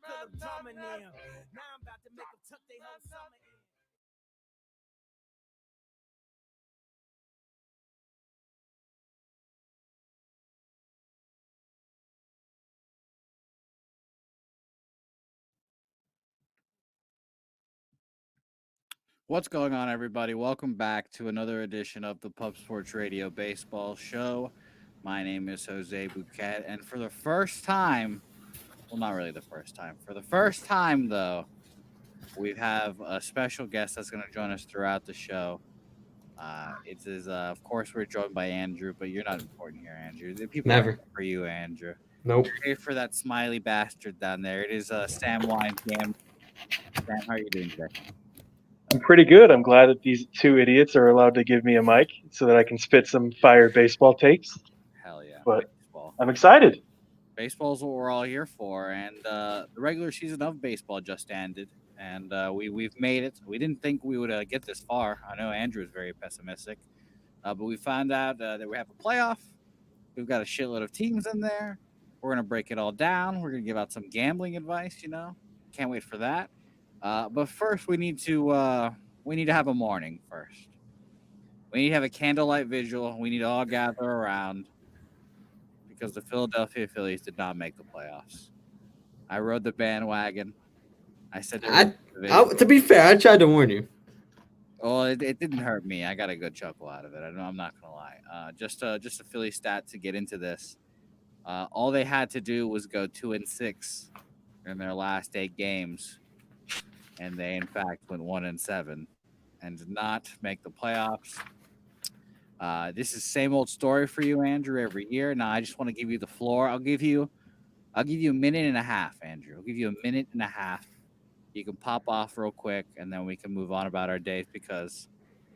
feel them drumming in. Now I'm about to make them tuck their whole summer in. What's going on, everybody? Welcome back to another edition of the Pub Sports Radio Baseball Show. My name is Jose Bouquet, and for the first time, well, not really the first time, for the first time, though, we have a special guest that's going to join us throughout the show. Of course, we're joined by Andrew, but you're not important here, Andrew. The people are Never. here for you, Andrew. Nope. You're here for that smiley bastard down there. It is Samwise. Sam, how are you doing today? I'm pretty good. I'm glad that these two idiots are allowed to give me a mic so that I can spit some fire baseball takes. Hell yeah. But baseball. I'm excited. Baseball's what we're all here for, and the regular season of baseball just ended, and we've made it. We didn't think we would get this far. I know Andrew is very pessimistic, but we found out that we have a playoff. We've got a shitload of teams in there. We're gonna break it all down. We're gonna give out some gambling advice. Can't wait for that. But first, we need to have a morning first. We need to have a candlelight visual. We need to all gather around because the Philadelphia Phillies did not make the playoffs. I rode the bandwagon. I said, to be fair, I tried to warn you. Well, it didn't hurt me. I got a good chuckle out of it. I'm not gonna lie. Just a Philly stat to get into this. All they had to do was go 2-6 in their last 8 games, and they in fact went 1-7 and did not make the playoffs. This is same old story for you, Andrew, every year. Now I just want to give you the floor. I'll give you a minute and a half, Andrew. I'll give you a minute and a half. You can pop off real quick, and then we can move on about our days because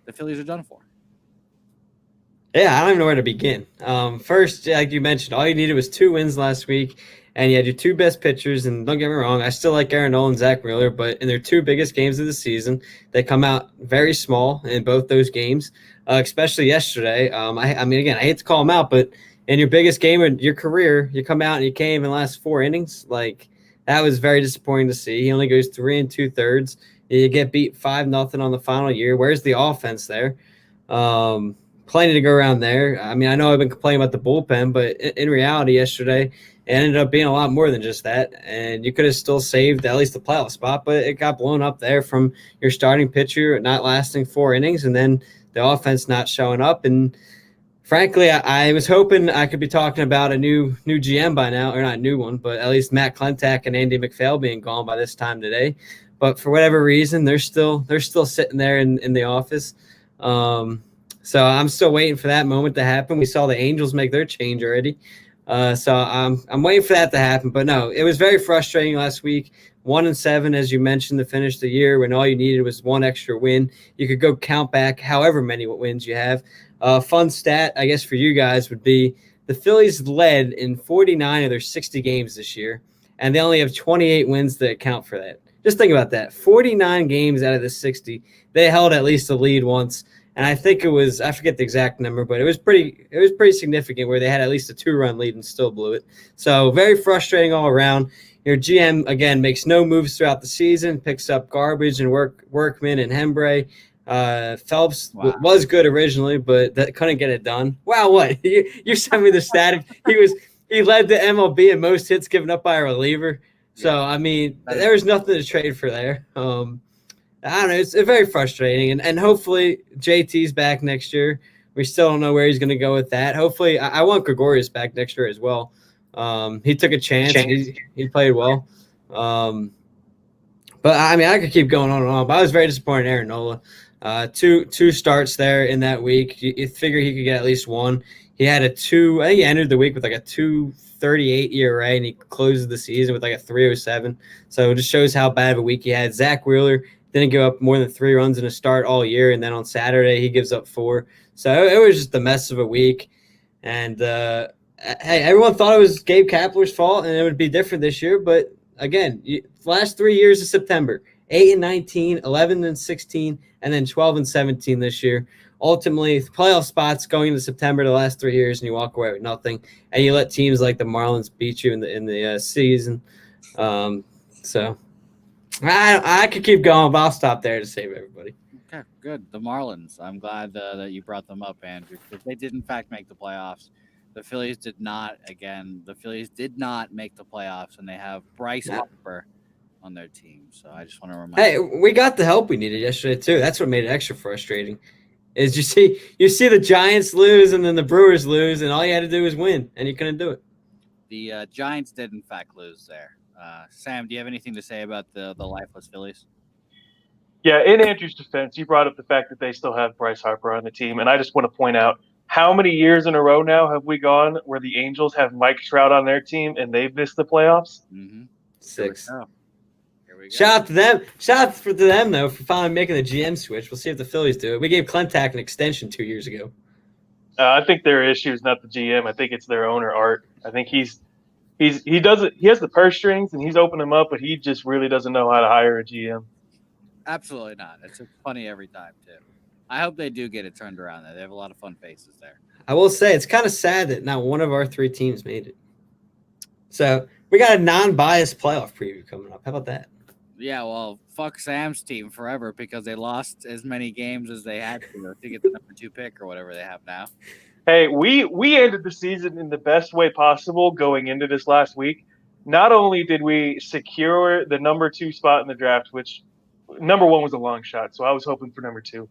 the Phillies are done for. Yeah, I don't even know where to begin. First, like you mentioned, all you needed was 2 wins last week, and you had your 2 best pitchers. And don't get me wrong, I still like Aaron Nola and Zach Wheeler, but in their 2 biggest games of the season, they come out very small in both those games, especially yesterday. I mean, again, I hate to call them out, but in your biggest game of your career, you come out and you can't even last 4 innings. Like, that was very disappointing to see. He only goes 3 2/3. You get beat 5-0 on the final year. Where's the offense there? Plenty to go around there. I mean, I know I've been complaining about the bullpen, but in reality, yesterday, it ended up being a lot more than just that. And you could have still saved at least the playoff spot, but it got blown up there from your starting pitcher not lasting 4 innings and then the offense not showing up. And frankly, I was hoping I could be talking about a new GM by now, or not a new one, but at least Matt Klentak and Andy McPhail being gone by this time today. But for whatever reason, they're still sitting there in the office. So I'm still waiting for that moment to happen. We saw the Angels make their change already. So I'm waiting for that to happen. But no, it was very frustrating last week. 1-7, as you mentioned, to finish the year when all you needed was 1 extra win. You could go count back however many wins you have. Fun stat, I guess, for you guys would be the Phillies led in 49 of their 60 games this year, and they only have 28 wins to account for that. Just think about that. 49 games out of the 60, they held at least a lead once. And I think it was, I forget the exact number, but it was pretty significant where they had at least a 2-run lead and still blew it. So very frustrating all around. Your GM, again, makes no moves throughout the season, picks up garbage and Workman and Hembree. Phelps was good originally, but that couldn't get it done. Wow, what? You sent me the stat. He led the MLB in most hits given up by a reliever. So, I mean, there was nothing to trade for there. I don't know. It's very frustrating. And hopefully JT's back next year. We still don't know where he's going to go with that. Hopefully, I want Gregorius back next year as well. He took a chance. He played well. But, I mean, I could keep going on and on. But I was very disappointed in Aaron Nola. Two starts there in that week. You figure he could get at least 1. He had I think he entered the week with like a 2.38 ERA, and he closes the season with like a 3.07. So it just shows how bad of a week he had. Zach Wheeler didn't give up more than 3 runs in a start all year, and then on Saturday he gives up 4. So it was just a mess of a week. And hey, everyone thought it was Gabe Kapler's fault, and it would be different this year. But again, last 3 years of September, 8-19, 11-16, and then 12-17 this year. Ultimately, playoff spots going into September the last 3 years, and you walk away with nothing. And you let teams like the Marlins beat you in the season. So So I could keep going, but I'll stop there to save everybody. Okay, good. The Marlins. I'm glad that you brought them up, Andrew, because they did in fact make the playoffs. The Phillies did not. Again, the Phillies did not make the playoffs, and they have Bryce Harper on their team. So I just want to remind Hey, you. we got the help we needed yesterday too. That's what made it extra frustrating. Is you see the Giants lose and then the Brewers lose, and all you had to do was win, and you couldn't do it. The Giants did in fact lose there. Sam, do you have anything to say about the lifeless Phillies? Yeah, in Andrew's defense, you brought up the fact that they still have Bryce Harper on the team, and I just want to point out how many years in a row now have we gone where the Angels have Mike Trout on their team and they've missed the playoffs? Mm-hmm. 6. Here we go. Shout out to them. Shout out to them though for finally making the GM switch. We'll see if the Phillies do it. We gave Clentac an extension 2 years ago. I think their issue is not the GM. I think it's their owner, Art. I think he has the purse strings and he's opened them up, but he just really doesn't know how to hire a GM. Absolutely not. It's funny every time too. I hope they do get it turned around. There, they have a lot of fun faces there. I will say it's kind of sad that not one of our 3 teams made it. So we got a non-biased playoff preview coming up. How about that? Yeah, well, fuck Sam's team forever because they lost as many games as they had to get the number 2 pick or whatever they have now. Hey, we ended the season in the best way possible going into this last week. Not only did we secure the number 2 spot in the draft, which number 1 was a long shot, so I was hoping for number 2.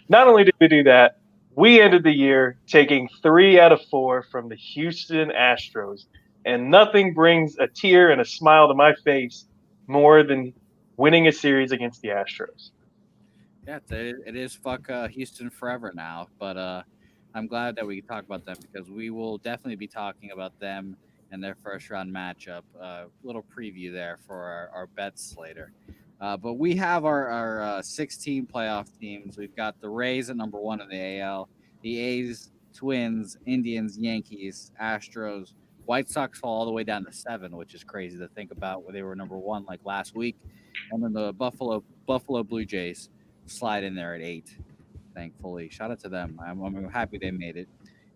Not only did we do that, we ended the year taking 3 out of 4 from the Houston Astros. And nothing brings a tear and a smile to my face more than winning a series against the Astros. Yeah, it is fuck Houston forever now, but I'm glad that we can talk about them because we will definitely be talking about them and their first round matchup. Little preview there for our bets later. But we have our 16 playoff teams. We've got the Rays at number 1 in the AL, the A's, Twins, Indians, Yankees, Astros, White Sox fall all the way down to 7, which is crazy to think about where they were number 1 like last week. And then the Buffalo Blue Jays slide in there at 8. Thankfully, shout out to them. I'm happy they made it.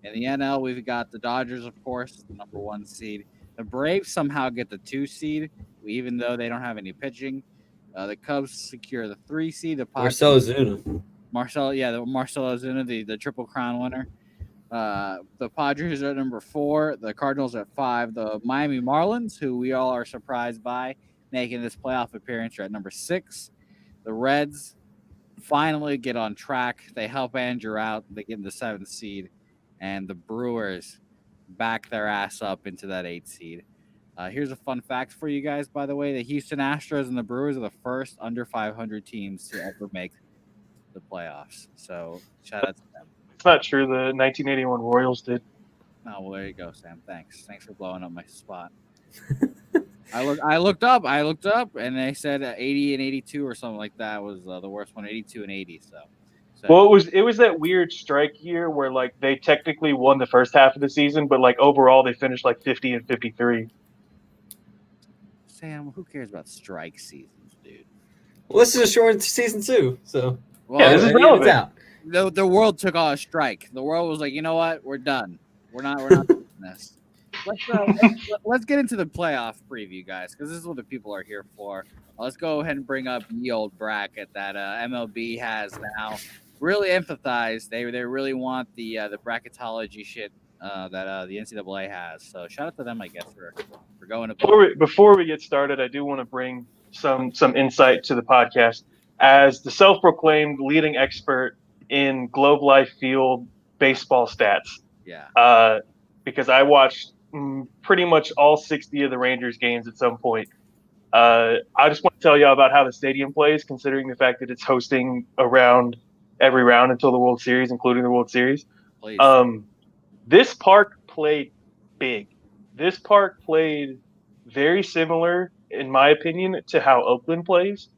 In the NL, we've got the Dodgers, of course, the number 1 seed. The Braves somehow get the 2 seed, even though they don't have any pitching. The Cubs secure the 3 seed. The Marcell Ozuna. Marcell Ozuna, the Triple Crown winner. The Padres are at number 4. The Cardinals at 5. The Miami Marlins, who we all are surprised by making this playoff appearance, are at number 6. The Reds finally get on track. They help Andrew out. They get in the 7th seed. And the Brewers back their ass up into that 8th seed. Here's a fun fact for you guys, by the way. The Houston Astros and the Brewers are the first under 500 teams to ever make the playoffs. So shout out to them. It's not true. The 1981 Royals did. Oh, well, there you go, Sam. Thanks for blowing up my spot. I looked up, and they said 80 and 82 or something like that was the worst one. 82 and 80. So well, it was that weird strike year where like they technically won the first half of the season, but like overall they finished like 50 and 53. Sam, who cares about strike seasons, dude? Well, this is a short season too, so Yeah, this is relevant. out. The world took on a strike. The world was like, you know what? We're done. We're not doing this. Let's get into the playoff preview, guys, because this is what the people are here for. Let's go ahead and bring up the old bracket that MLB has now. Really empathize. They really want the bracketology shit that the NCAA has. So shout out to them, I guess, for going to. Before we get started, I do want to bring some insight to the podcast as the self-proclaimed leading expert in Globe Life Field baseball stats. Yeah. Because I watched pretty much all 60 of the Rangers games at some point. I just want to tell you about how the stadium plays, considering the fact that it's hosting around every round until the World Series, including the World Series. Please. This park played big. This park played very similar, in my opinion, to how Oakland plays.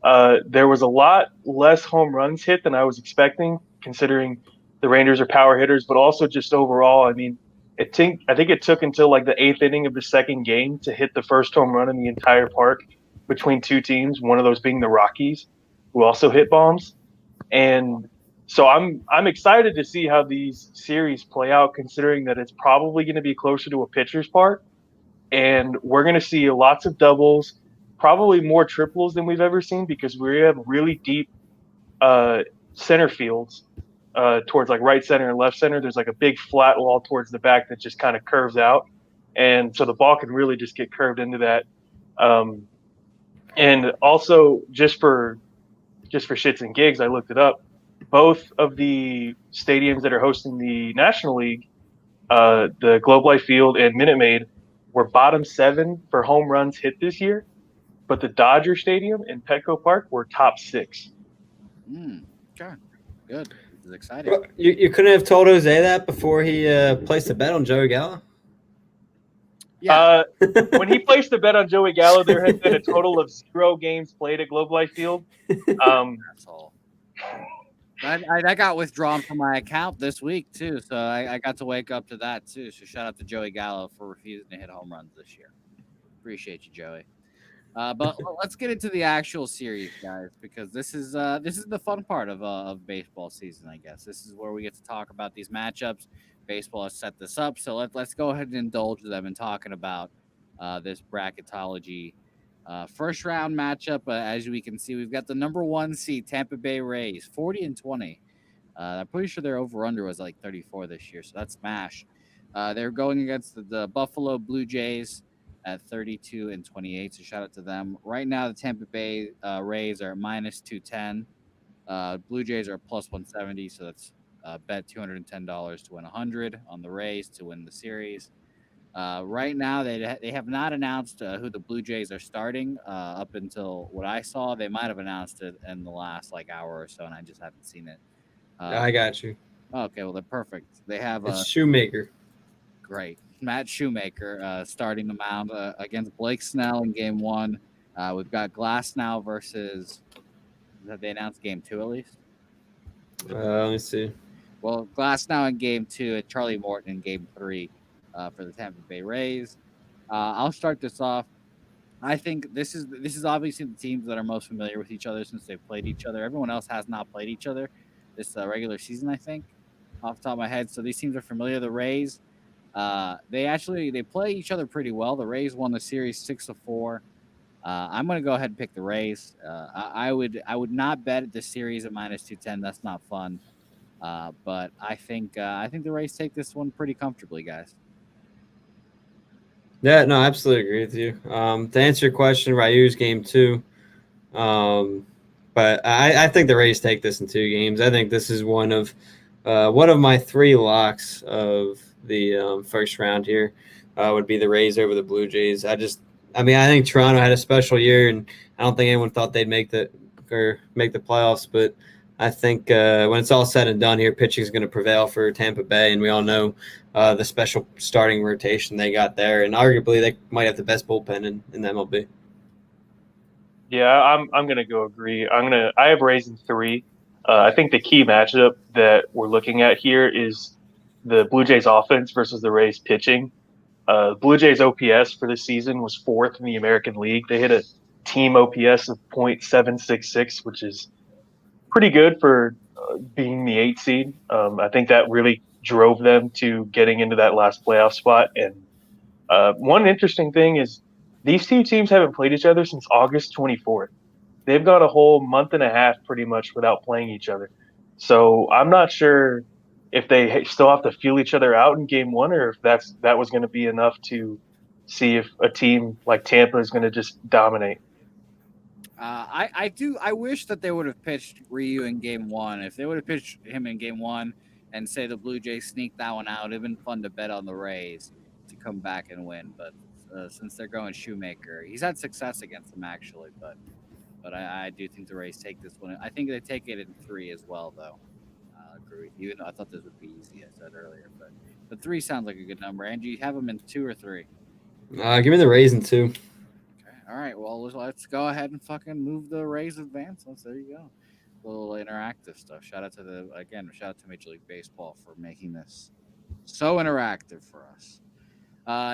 There was a lot less home runs hit than I was expecting, considering the Rangers are power hitters, but also just overall, I mean, I think it took until like the 8th inning of the second game to hit the first home run in the entire park between 2 teams, one of those being the Rockies, who also hit bombs. And so I'm excited to see how these series play out, considering that it's probably going to be closer to a pitcher's park. And we're going to see lots of doubles, probably more triples than we've ever seen because we have really deep uh, center fields towards like right center and left center. There's like a big flat wall towards the back that just kind of curves out, and so the ball can really just get curved into that. Um, and also just for shits and gigs, I looked it up. Both of the stadiums that are hosting the National League, the Globe Life Field and Minute Maid, were bottom 7 for home runs hit this year, but the Dodger Stadium and Petco Park were top 6. Okay, good. This is exciting. Bro, you couldn't have told Jose that before he placed a bet on Joey Gallo? Yeah, When he placed the bet on Joey Gallo, there had been a total of 0 games played at Globe Life Field. that's all. I got withdrawn from my account this week too, so I got to wake up to that too. So shout out to Joey Gallo for refusing to hit home runs this year. Appreciate you, Joey. But let's get into the actual series, guys, because this is the fun part of baseball season, I guess. This is where we get to talk about these matchups. Baseball has set this up, so let's go ahead and indulge them in talking about this bracketology. First round matchup, as we can see, we've got the number 1 seed Tampa Bay Rays, 40-20. I'm pretty sure their over under was like 34 this year, so that's smash. They're going against the Buffalo Blue Jays at 32-28. So shout out to them. Right now, the Tampa Bay Rays are minus 210. Blue Jays are plus 170. So that's bet $210 to win 100 on the Rays to win the series. Right now, they have not announced who the Blue Jays are starting. Up until what I saw, they might have announced it in the last like hour or so, and I just haven't seen it. I got you. Okay, well they're perfect. They have It's Shoemaker. Great. Matt Shoemaker starting the mound against Blake Snell in game 1. We've got Glass now versus. Have they announced game 2 at least? Let me see. Well, Glass now in game 2 and Charlie Morton in game 3 for the Tampa Bay Rays. I'll start this off. I think this is obviously the teams that are most familiar with each other since they've played each other. Everyone else has not played each other this regular season, I think, off the top of my head. So these teams are familiar. The Rays. They play each other pretty well. The Rays won the series 6-4. I'm going to go ahead and pick the Rays. I would not bet the series at minus 210. That's not fun. But I think the Rays take this one pretty comfortably, guys. Yeah, no, I absolutely agree with you. To answer your question, Ryu's game 2. But I think the Rays take this in 2 games. I think this is one of my 3 locks of the first round here would be the Rays over the Blue Jays. I think Toronto had a special year, and I don't think anyone thought they'd make the playoffs. But I think when it's all said and done here, pitching is going to prevail for Tampa Bay, and we all know the special starting rotation they got there, and arguably they might have the best bullpen in the MLB. Yeah, I'm gonna go agree. I have Rays in 3. I think the key matchup that we're looking at here is the Blue Jays offense versus the Rays pitching. Blue Jays OPS for this season was 4th in the American League. They hit a team OPS of .766, which is pretty good for being the 8th seed. I think that really drove them to getting into that last playoff spot. And one interesting thing is these 2 teams haven't played each other since August 24th. They've got a whole month and a half pretty much without playing each other. So I'm not sure if they still have to feel each other out in game 1 or if that was going to be enough to see if a team like Tampa is going to just dominate. I wish that they would have pitched Ryu in game 1. If they would have pitched him in game 1 and say the Blue Jays sneaked that one out, it'd been fun to bet on the Rays to come back and win. But since they're going Shoemaker, he's had success against them actually. But I do think the Rays take this one. I think they take it in 3 as well, though. Agree. Even though I thought this would be easy, I said earlier, but 3 sounds like a good number. Andrew, you have them in 2 or 3? Give me the Rays in 2. All right, well, let's go ahead and fucking move the Rays advance. There you go. A little interactive stuff. Shout out to Major League Baseball for making this so interactive for us.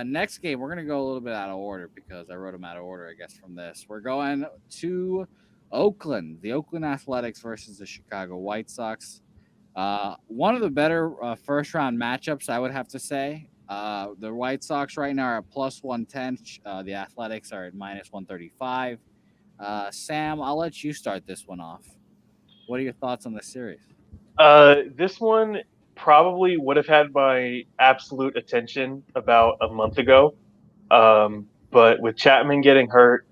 Next game, we're going to go a little bit out of order because I wrote them out of order, I guess, from this. We're going to Oakland, the Oakland Athletics versus the Chicago White Sox. One of the better first-round matchups, I would have to say. The White Sox right now are at plus 110. The Athletics are at minus 135. Sam, I'll let you start this one off. What are your thoughts on this series? This one probably would have had my absolute attention about a month ago. But with Chapman getting hurt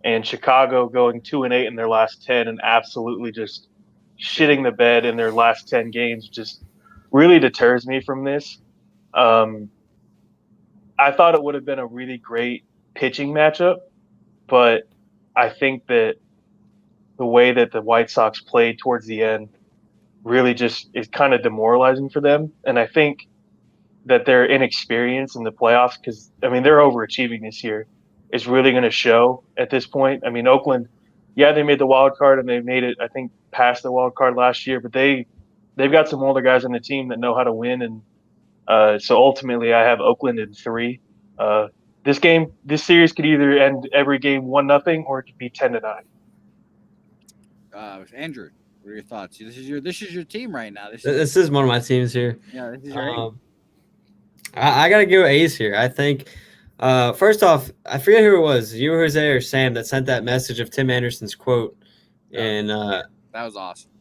and Chicago going 2-8 in their last 10 and absolutely just shitting the bed in their last 10 games, just really deters me from this. Um, I thought it would have been a really great pitching matchup, but I think that the way that the White Sox played towards the end really just is kind of demoralizing for them. And I think that their inexperience in the playoffs, because I mean they're overachieving this year, is really going to show at this point. I mean Oakland, yeah, they made the wild card and they made it, I think, past the wild card last year, but they've got some older guys on the team that know how to win, and so ultimately I have Oakland in three. Uh, this series could either end every game 1-0 or it could be 10-9. Andrew, what are your thoughts? This is your team right now. This is one of my teams here. Yeah, this is your ace. I gotta go A's here. I think first off, I forget who it was, you, Jose, or Sam, that sent that message of Tim Anderson's quote. And that was awesome.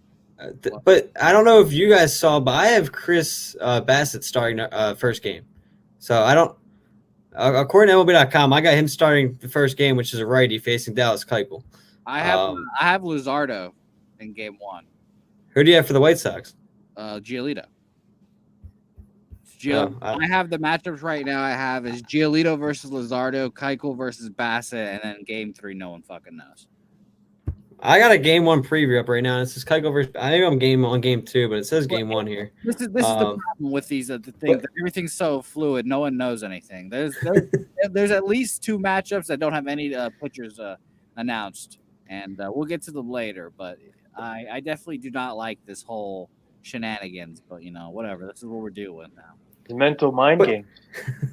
But I don't know if you guys saw, but I have Chris Bassett starting first game. So I don't. According to MLB.com, I got him starting the first game, which is a righty facing Dallas Keuchel. I have Luzardo in game one. Who do you have for the White Sox? Giolito. I have the matchups right now. I have is Giolito versus Luzardo, Keuchel versus Bassett, and then game 3, no one fucking knows. I got a game 1 preview up right now. It says Keuchel versus. I think I'm game 2, but it says game 1 here. This is the problem with these the things. Everything's so fluid. No one knows anything. There's at least 2 matchups that don't have any pitchers announced, and we'll get to them later. But I definitely do not like this whole shenanigans. But whatever. This is what we're doing now. Mental mind game,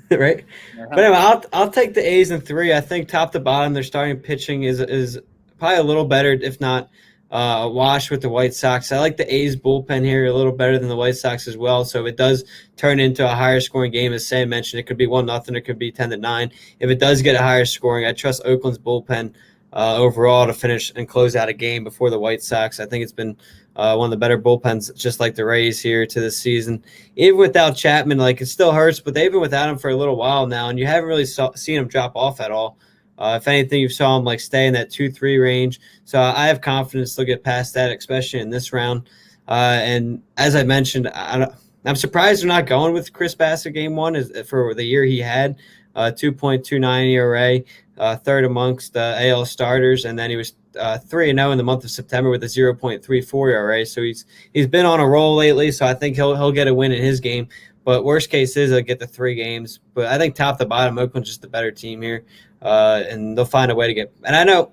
right? But anyway, I'll take the A's in 3. I think top to bottom, their starting pitching is probably a little better, if not a wash with the White Sox. I like the A's bullpen here a little better than the White Sox as well. So if it does turn into a higher scoring game, as Sam mentioned, it could be 1-0, it could be 10-9. If it does get a higher scoring, I trust Oakland's bullpen overall to finish and close out a game before the White Sox. I think it's been one of the better bullpens, just like the Rays here to this season. Even without Chapman, it still hurts, but they've been without him for a little while now, and you haven't really seen him drop off at all. If anything, you saw him stay in that 2-3 range. So I have confidence they'll get past that, especially in this round. And as I mentioned, I'm surprised they're not going with Chris Bassett game 1 for the year he had, 2.29 ERA, third amongst AL starters, and then he was 3-0 in the month of September with a 0.34 ERA. So he's been on a roll lately. So I think he'll get a win in his game. But worst case is they'll get the 3 games. But I think top to bottom, Oakland's just the better team here, and they'll find a way to get. And I know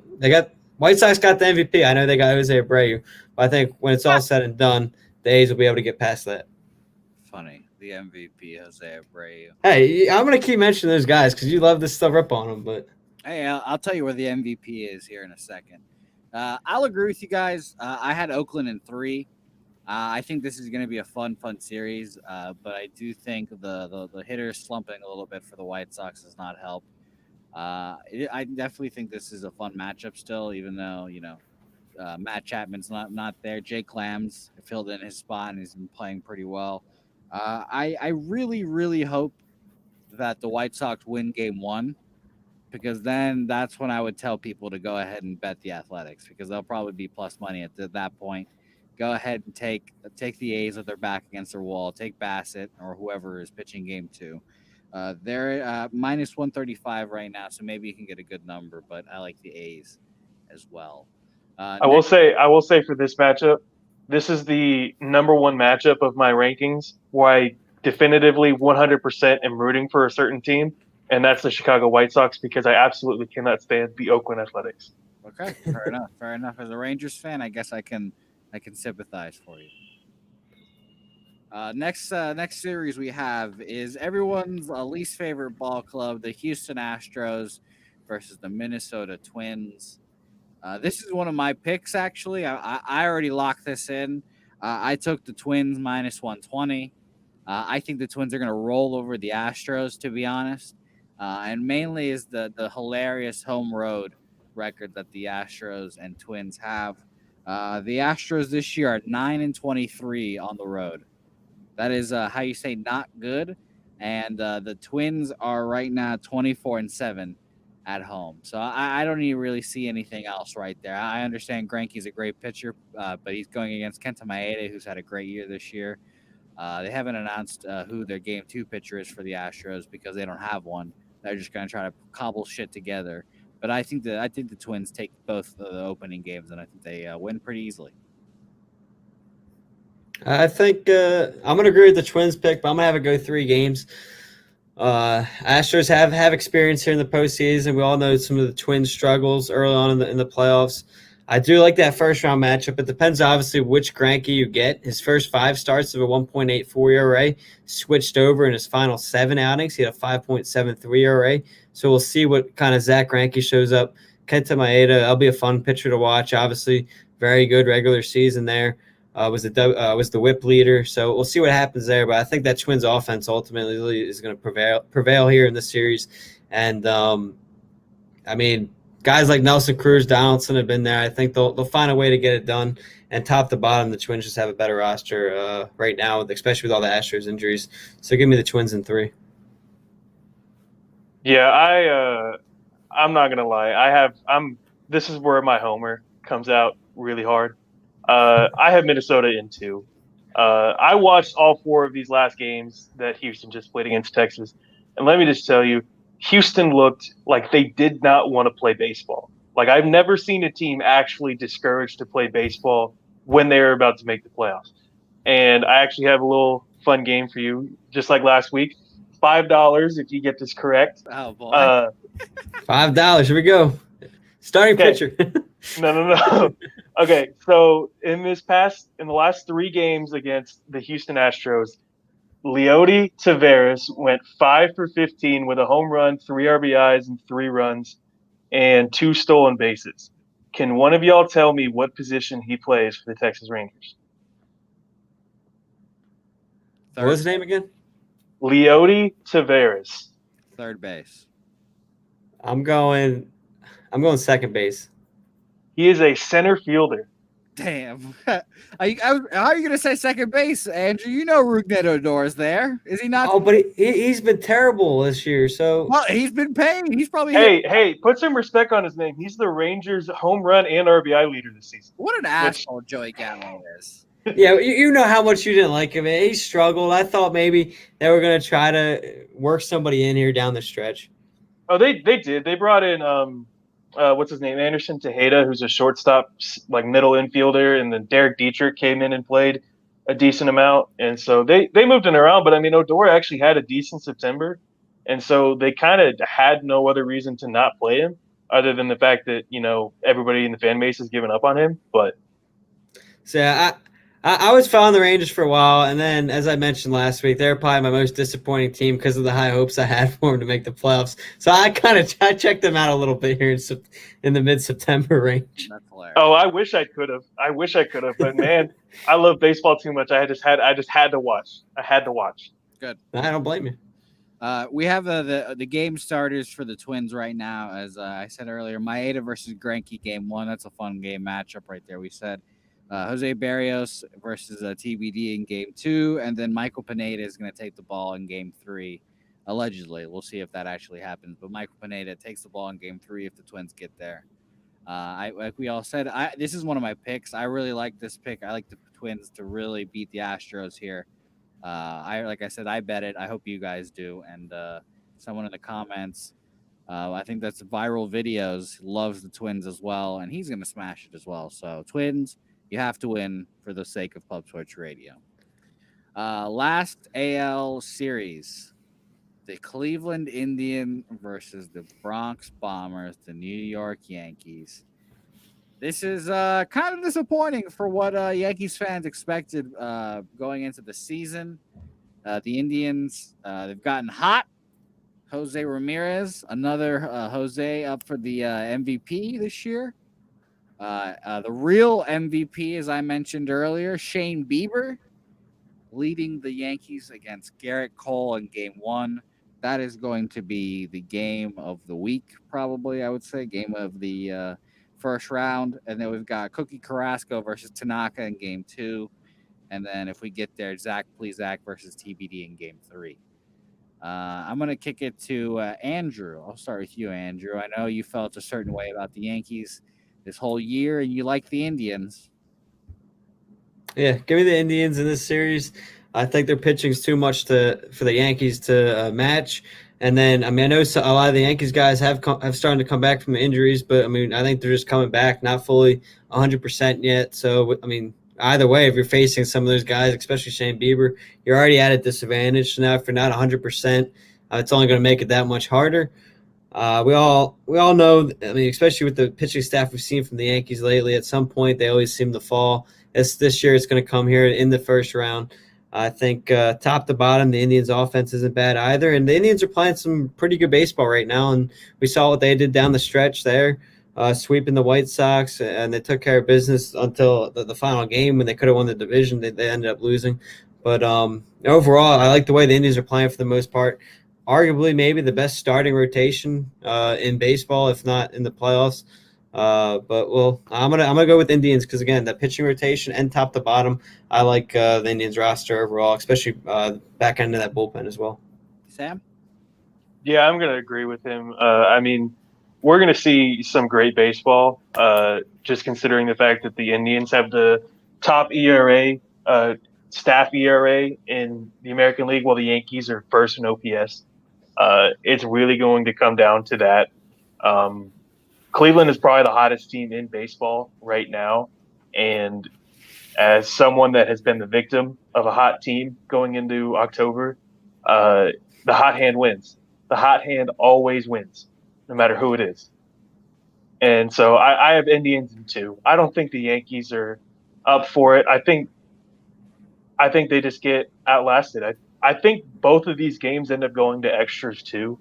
White Sox got the MVP. I know they got Jose Abreu, but I think when it's all said and done, the A's will be able to get past that. Funny, the MVP Jose Abreu. Hey, I'm gonna keep mentioning those guys because you love this stuff up on them. But hey, I'll tell you where the MVP is here in a second. I'll agree with you guys. I had Oakland in 3. I think this is going to be a fun series, but I do think the hitters slumping a little bit for the White Sox does not help. I definitely think this is a fun matchup still, even though Matt Chapman's not there. Jake Clams filled in his spot and he's been playing pretty well. I really, really hope that the White Sox win game 1, because then that's when I would tell people to go ahead and bet the Athletics, because they'll probably be plus money at that point. Go ahead and take the A's with their back against their wall. Take Bassett or whoever is pitching game 2. They're minus 135 right now, so maybe you can get a good number. But I like the A's as well. I will say for this matchup, this is the number 1 matchup of my rankings where I definitively 100% am rooting for a certain team, and that's the Chicago White Sox, because I absolutely cannot stand the Oakland Athletics. Okay, fair enough. As a Rangers fan, I guess I can sympathize for you. Next series we have is everyone's least favorite ball club, the Houston Astros versus the Minnesota Twins. This is one of my picks, actually. I already locked this in. I took the Twins minus 120. I think the Twins are going to roll over the Astros, to be honest, and mainly is the hilarious home road record that the Astros and Twins have. The Astros this year are 9-23 on the road. That is how you say not good, and the Twins are right now 24-7 at home. So I don't even really see anything else right there. I understand Greinke's a great pitcher, but he's going against Kenta Maeda, who's had a great year this year. They haven't announced who their game 2 pitcher is for the Astros because they don't have one. They're just going to try to cobble shit together. But I think the Twins take both the opening games, and I think they win pretty easily. I think I'm going to agree with the Twins pick, but I'm going to have it go 3 games. Astros have experience here in the postseason. We all know some of the Twins' struggles early on in the playoffs. I do like that first round matchup. It depends obviously which Greinke you get. His first 5 starts of a 1.84 ERA switched over in his final 7 outings. He had a 5.73 ERA. So we'll see what kind of Zach Greinke shows up. Kenta Maeda, that'll be a fun pitcher to watch. Obviously, very good regular season there. Was the WHIP leader. So we'll see what happens there. But I think that Twins offense ultimately is going to prevail here in this series. And I mean, guys like Nelson Cruz, Donaldson have been there. I think they'll find a way to get it done. And top to bottom, the Twins just have a better roster right now, especially with all the Astros injuries. So give me the Twins in 3. Yeah, I'm not gonna lie. This is where my homer comes out really hard. I have Minnesota in 2. I watched all 4 of these last games that Houston just played against Texas, and let me just tell you, Houston looked like they did not want to play baseball. Like I've never seen a team actually discouraged to play baseball when they're about to make the playoffs. And I actually have a little fun game for you, just like last week. $5 if you get this correct. Oh boy! $5. Here we go. Starting pitcher. No. Okay, so in the last 3 games against the Houston Astros, Leody Taveras went 5 for 15 with a home run, 3 RBIs, and 3 runs, and 2 stolen bases. Can one of y'all tell me what position he plays for the Texas Rangers? What was his name again? Leody Taveras. Third base. I'm going second base. He is a center fielder. Damn. How are you going to say second base, Andrew? You know Rougned Odor's there. Is he not? Oh, but he's been terrible this year. So Well, he's been paying. He's probably Hey, put some respect on his name. He's the Rangers' home run and RBI leader this season. What an asshole Joey Gallo is. yeah, you know how much you didn't like him. He struggled. I thought maybe they were going to try to work somebody in here down the stretch. Oh, they did. They brought in what's his name, Anderson Tejeda, who's a shortstop, like middle infielder, and then Derek Dietrich came in and played a decent amount, and so they moved him around. But I mean, Odor actually had a decent September, and so they kind of had no other reason to not play him other than the fact that everybody in the fan base has given up on him. But So I was following the Rangers for a while, and then, as I mentioned last week, they're probably my most disappointing team because of the high hopes I had for them to make the playoffs. So I checked them out a little bit here in the mid-September range. That's hilarious. Oh, I wish I could have. But man, I love baseball too much. I just had to watch. I had to watch. Good. I don't blame you. We have the game starters for the Twins right now. As I said earlier, Maeda versus Greinke game 1. That's a fun game matchup right there. We said Jose Barrios versus TBD in game 2, and then Michael Pineda is going to take the ball in game 3. Allegedly, we'll see if that actually happens. But Michael Pineda takes the ball in game 3 if the Twins get there. Like we all said, this is one of my picks. I really like this pick. I like the Twins to really beat the Astros here. Like I said, I bet it. I hope you guys do. And someone in the comments, I think that's Viral Videos, loves the Twins as well, and he's going to smash it as well. So Twins, you have to win for the sake of Pub Torch Radio. Last AL series, the Cleveland Indians versus the Bronx Bombers, the New York Yankees. This is kind of disappointing for what Yankees fans expected going into the season. The Indians, they've gotten hot. Jose Ramirez, another Jose up for the MVP this year. The real MVP, as I mentioned earlier, Shane Bieber. leading the Yankees against Garrett Cole in game one. That is going to be the game of the week, probably, I would say. Game of the first round. And then we've got Cookie Carrasco versus Tanaka in game two. And then if we get there, Zach Plesac versus TBD in game three. I'm going to kick it to Andrew. I'll start with you, Andrew. I know you felt a certain way about the Yankees this whole year, and you like the Indians. Yeah, give me the Indians in this series. I think their pitching's too much for the Yankees to match. And then, I know a lot of the Yankees guys have started to come back from injuries, but I think they're just coming back, not fully 100% yet. So, either way, if you're facing some of those guys, especially Shane Bieber, you're already at a disadvantage. So now, if you're not 100%, it's only going to make it that much harder. We all know. Especially with the pitching staff we've seen from the Yankees lately, at some point they always seem to fall. This year, it's going to come here in the first round. I think top to bottom, the Indians' offense isn't bad either, and the Indians are playing some pretty good baseball right now. And we saw what they did down the stretch there, sweeping the White Sox, and they took care of business until the final game when they could have won the division. They ended up losing, but overall, I like the way the Indians are playing for the most part. Arguably, maybe the best starting rotation in baseball, if not in the playoffs. I'm gonna go with Indians because again, the pitching rotation and top to bottom, I like the Indians roster overall, especially back end of that bullpen as well. Sam? Yeah, I'm going to agree with him. We're going to see some great baseball, just considering the fact that the Indians have the top ERA, staff ERA in the American League, while the Yankees are first in OPS. It's really going to come down to that. Cleveland is probably the hottest team in baseball right now. And as someone that has been the victim of a hot team going into October, the hot hand wins. The hot hand always wins, no matter who it is. And so I have Indians in two. I don't think the Yankees are up for it. I think they just get outlasted. I think both of these games end up going to extras too.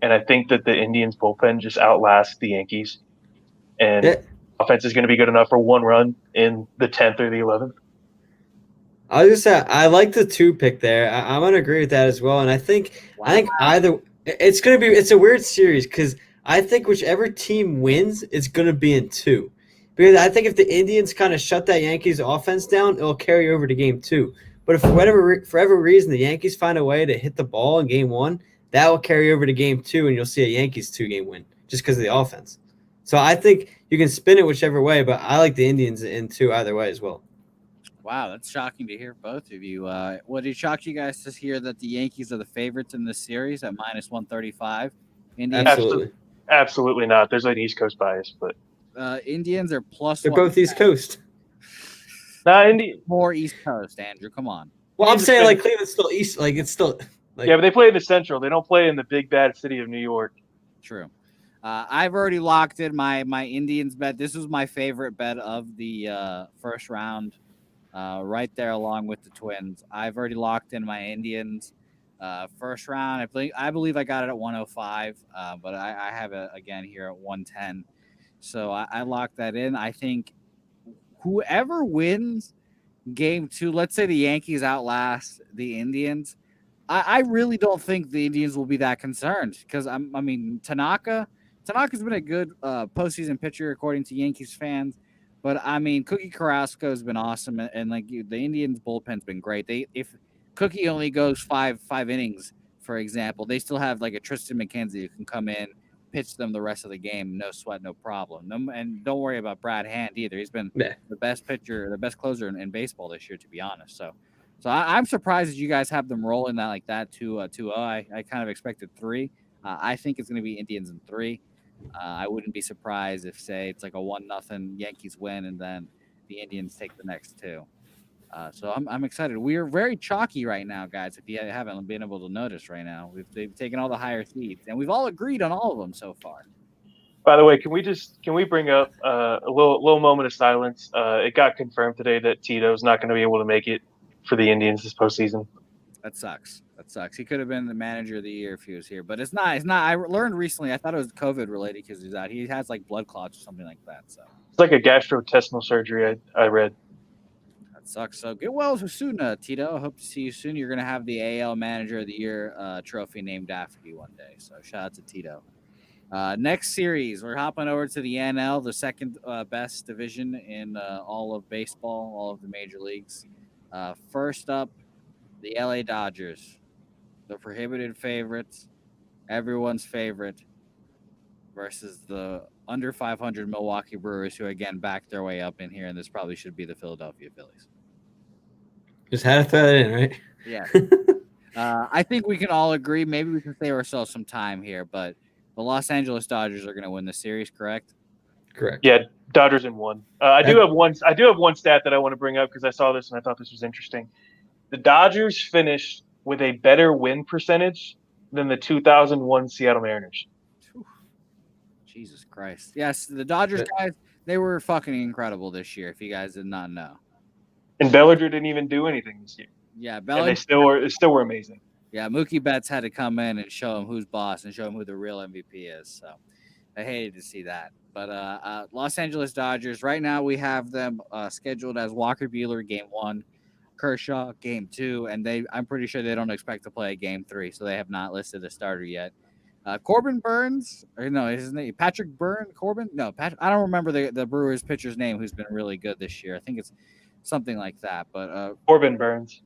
And I think that the Indians bullpen just outlasts the Yankees. And offense is going to be good enough for one run in the 10th or the 11th. I was just say I like the 2 pick there. I'm gonna agree with that as well. And I think either it's a weird series because I think whichever team wins, it's gonna be in 2. Because I think if the Indians kind of shut that Yankees offense down, it'll carry over to game 2. But if for whatever reason the Yankees find a way to hit the ball in game 1, that will carry over to game 2, and you'll see a Yankees 2-game win just because of the offense. So I think you can spin it whichever way, but I like the Indians in 2 either way as well. Wow, that's shocking to hear both of you. Would it shock you guys to hear that the Yankees are the favorites in this series at minus 135? Absolutely not. There's an East Coast bias, but Indians are plus. They're both East Coast. More East Coast, Andrew. Come on. Well, I'm saying like Cleveland's still East. Like it's still. Yeah, but they play in the Central. They don't play in the big bad city of New York. True. I've already locked in my Indians bet. This was my favorite bet of the first round, right there along with the Twins. I've already locked in my Indians first round. I believe I got it at 105, but I have it again here at 110. So I locked that in. I think whoever wins game 2, let's say the Yankees outlast the Indians, I really don't think the Indians will be that concerned because Tanaka's been a good postseason pitcher according to Yankees fans, but Cookie Carrasco has been awesome, and the Indians bullpen's been great. If Cookie only goes five innings, for example, they still have like a Tristan McKenzie who can come in, pitch them the rest of the game, no sweat, no problem. And don't worry about Brad Hand either. He's been the best pitcher, the best closer in baseball this year, to be honest. So I'm surprised that you guys have them rolling that like that 2-0. I kind of expected 3. I think it's going to be Indians in 3. I wouldn't be surprised if, say, it's like a 1-0 Yankees win and then the Indians take the next 2. So I'm excited. We are very chalky right now, guys. If you haven't been able to notice right now, they've taken all the higher seeds, and we've all agreed on all of them so far. By the way, can we bring up a little moment of silence? It got confirmed today that Tito's not going to be able to make it for the Indians this postseason. That sucks. He could have been the manager of the year if he was here, but it's not. I learned recently. I thought it was COVID related because he's out. He has like blood clots or something like that. So it's like a gastrointestinal surgery. I read. That sucks. So get well soon, Tito. I hope to see you soon. You're gonna have the AL Manager of the Year trophy named after you one day. So shout out to Tito. Next series, we're hopping over to the NL, the second best division in all of baseball, all of the major leagues. First up, the LA Dodgers, the prohibited favorites, everyone's favorite, versus the under 500 Milwaukee Brewers, who again backed their way up in here, and this probably should be the Philadelphia Phillies. Just had to throw that in, right? Yeah. I think we can all agree. Maybe we can save ourselves some time here, but the Los Angeles Dodgers are going to win the series, correct? Correct. Yeah, Dodgers in one. I do have one stat that I want to bring up because I saw this and I thought this was interesting. The Dodgers finished with a better win percentage than the 2001 Seattle Mariners. Whew. Jesus Christ! Yes, the Dodgers guys, they were fucking incredible this year. If you guys did not know, and Bellinger didn't even do anything this year. Yeah, and they still were amazing. Yeah, Mookie Betts had to come in and show him who's boss and show him who the real MVP is. So I hated to see that. But Los Angeles Dodgers, right now we have them scheduled as Walker Buehler Game 1, Kershaw Game 2, and I'm pretty sure they don't expect to play Game 3, so they have not listed a starter yet. Corbin Burns, or no, his name Patrick Corbin? No, I don't remember the Brewers pitcher's name who's been really good this year. I think it's something like that. But Corbin Burns.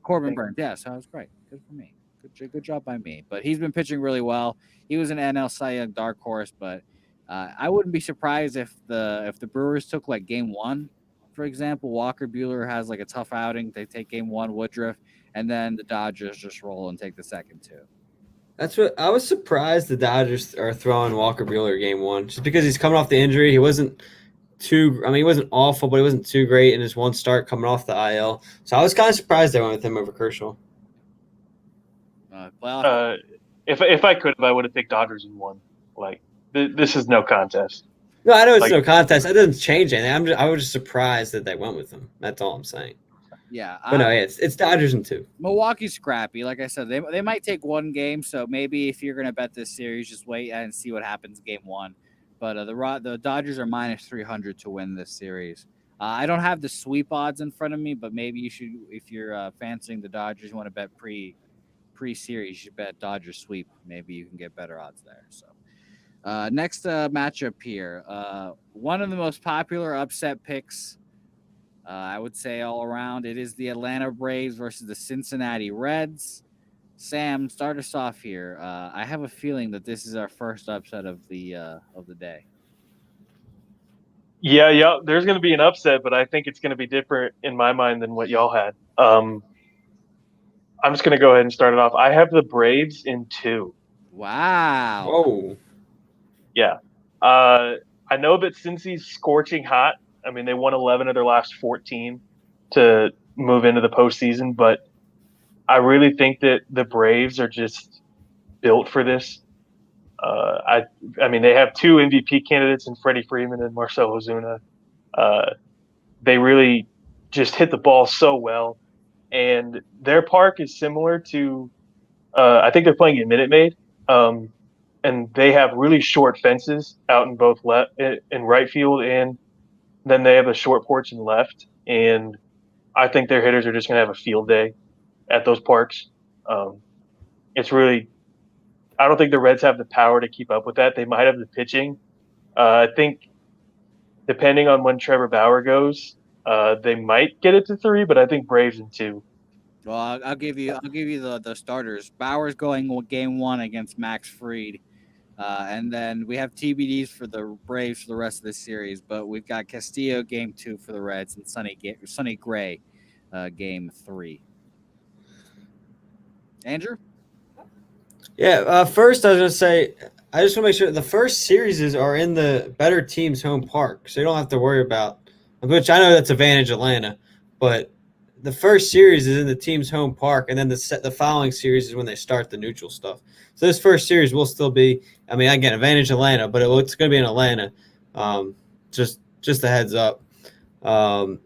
Yeah, so that was great. Good for me. Good job by me. But he's been pitching really well. He was an NL Cy Young dark horse, but I wouldn't be surprised if the Brewers took like Game 1, for example. Walker Buehler has like a tough outing. They take Game 1, Woodruff, and then the Dodgers just roll and take the second 2. That's what I was surprised the Dodgers are throwing Walker Buehler Game 1, just because he's coming off the injury. He wasn't he wasn't awful, but he wasn't too great in his one start coming off the IL. So I was kind of surprised they went with him over Kershaw. If I could, I would have picked Dodgers in 1. Like this is no contest. No, I know it's no contest. That doesn't change anything. I was just surprised that they went with him. That's all I'm saying. Yeah, but no, it's Dodgers in 2. Milwaukee's scrappy. Like I said, they might take one game. So maybe if you're gonna bet this series, just wait and see what happens Game 1. But the Dodgers are minus 300 to win this series. I don't have the sweep odds in front of me, but maybe you should, if you're fancying the Dodgers, you want to bet pre-series, you should bet Dodgers sweep. Maybe you can get better odds there. So next matchup here, one of the most popular upset picks, I would say all around, it is the Atlanta Braves versus the Cincinnati Reds. Sam, start us off here. I have a feeling that this is our first upset of the day. Yeah. There's going to be an upset, but I think it's going to be different in my mind than what y'all had. I'm just going to go ahead and start it off. I have the Braves in 2. Wow. Whoa. Yeah. I know that Cincy's scorching hot. I mean, they won 11 of their last 14 to move into the postseason, but I really think that the Braves are just built for this. I mean, they have 2 MVP candidates in Freddie Freeman and Marcell Ozuna. They really just hit the ball so well, and their park is similar to. I think they're playing in Minute Maid, and they have really short fences out in both in right field, and then they have a short porch in left. And I think their hitters are just going to have a field day at those parks. It's really, I don't think the Reds have the power to keep up with that. They might have the pitching. I think depending on when Trevor Bauer goes, they might get it to 3, but I think Braves in 2. Well, I'll give you the starters. Bauer's going Game 1 against Max Fried. And then we have TBDs for the Braves for the rest of the series, but we've got Castillo Game 2 for the Reds and Sonny Gray Game 3. Andrew? Yeah, first I was going to say, I just want to make sure the first series are in the better team's home park, so you don't have to worry about, which I know that's advantage Atlanta, but the first series is in the team's home park, and then the following series is when they start the neutral stuff. So this first series will still be, I mean, again, advantage Atlanta, but it's going to be in Atlanta. Just a heads up. But I'm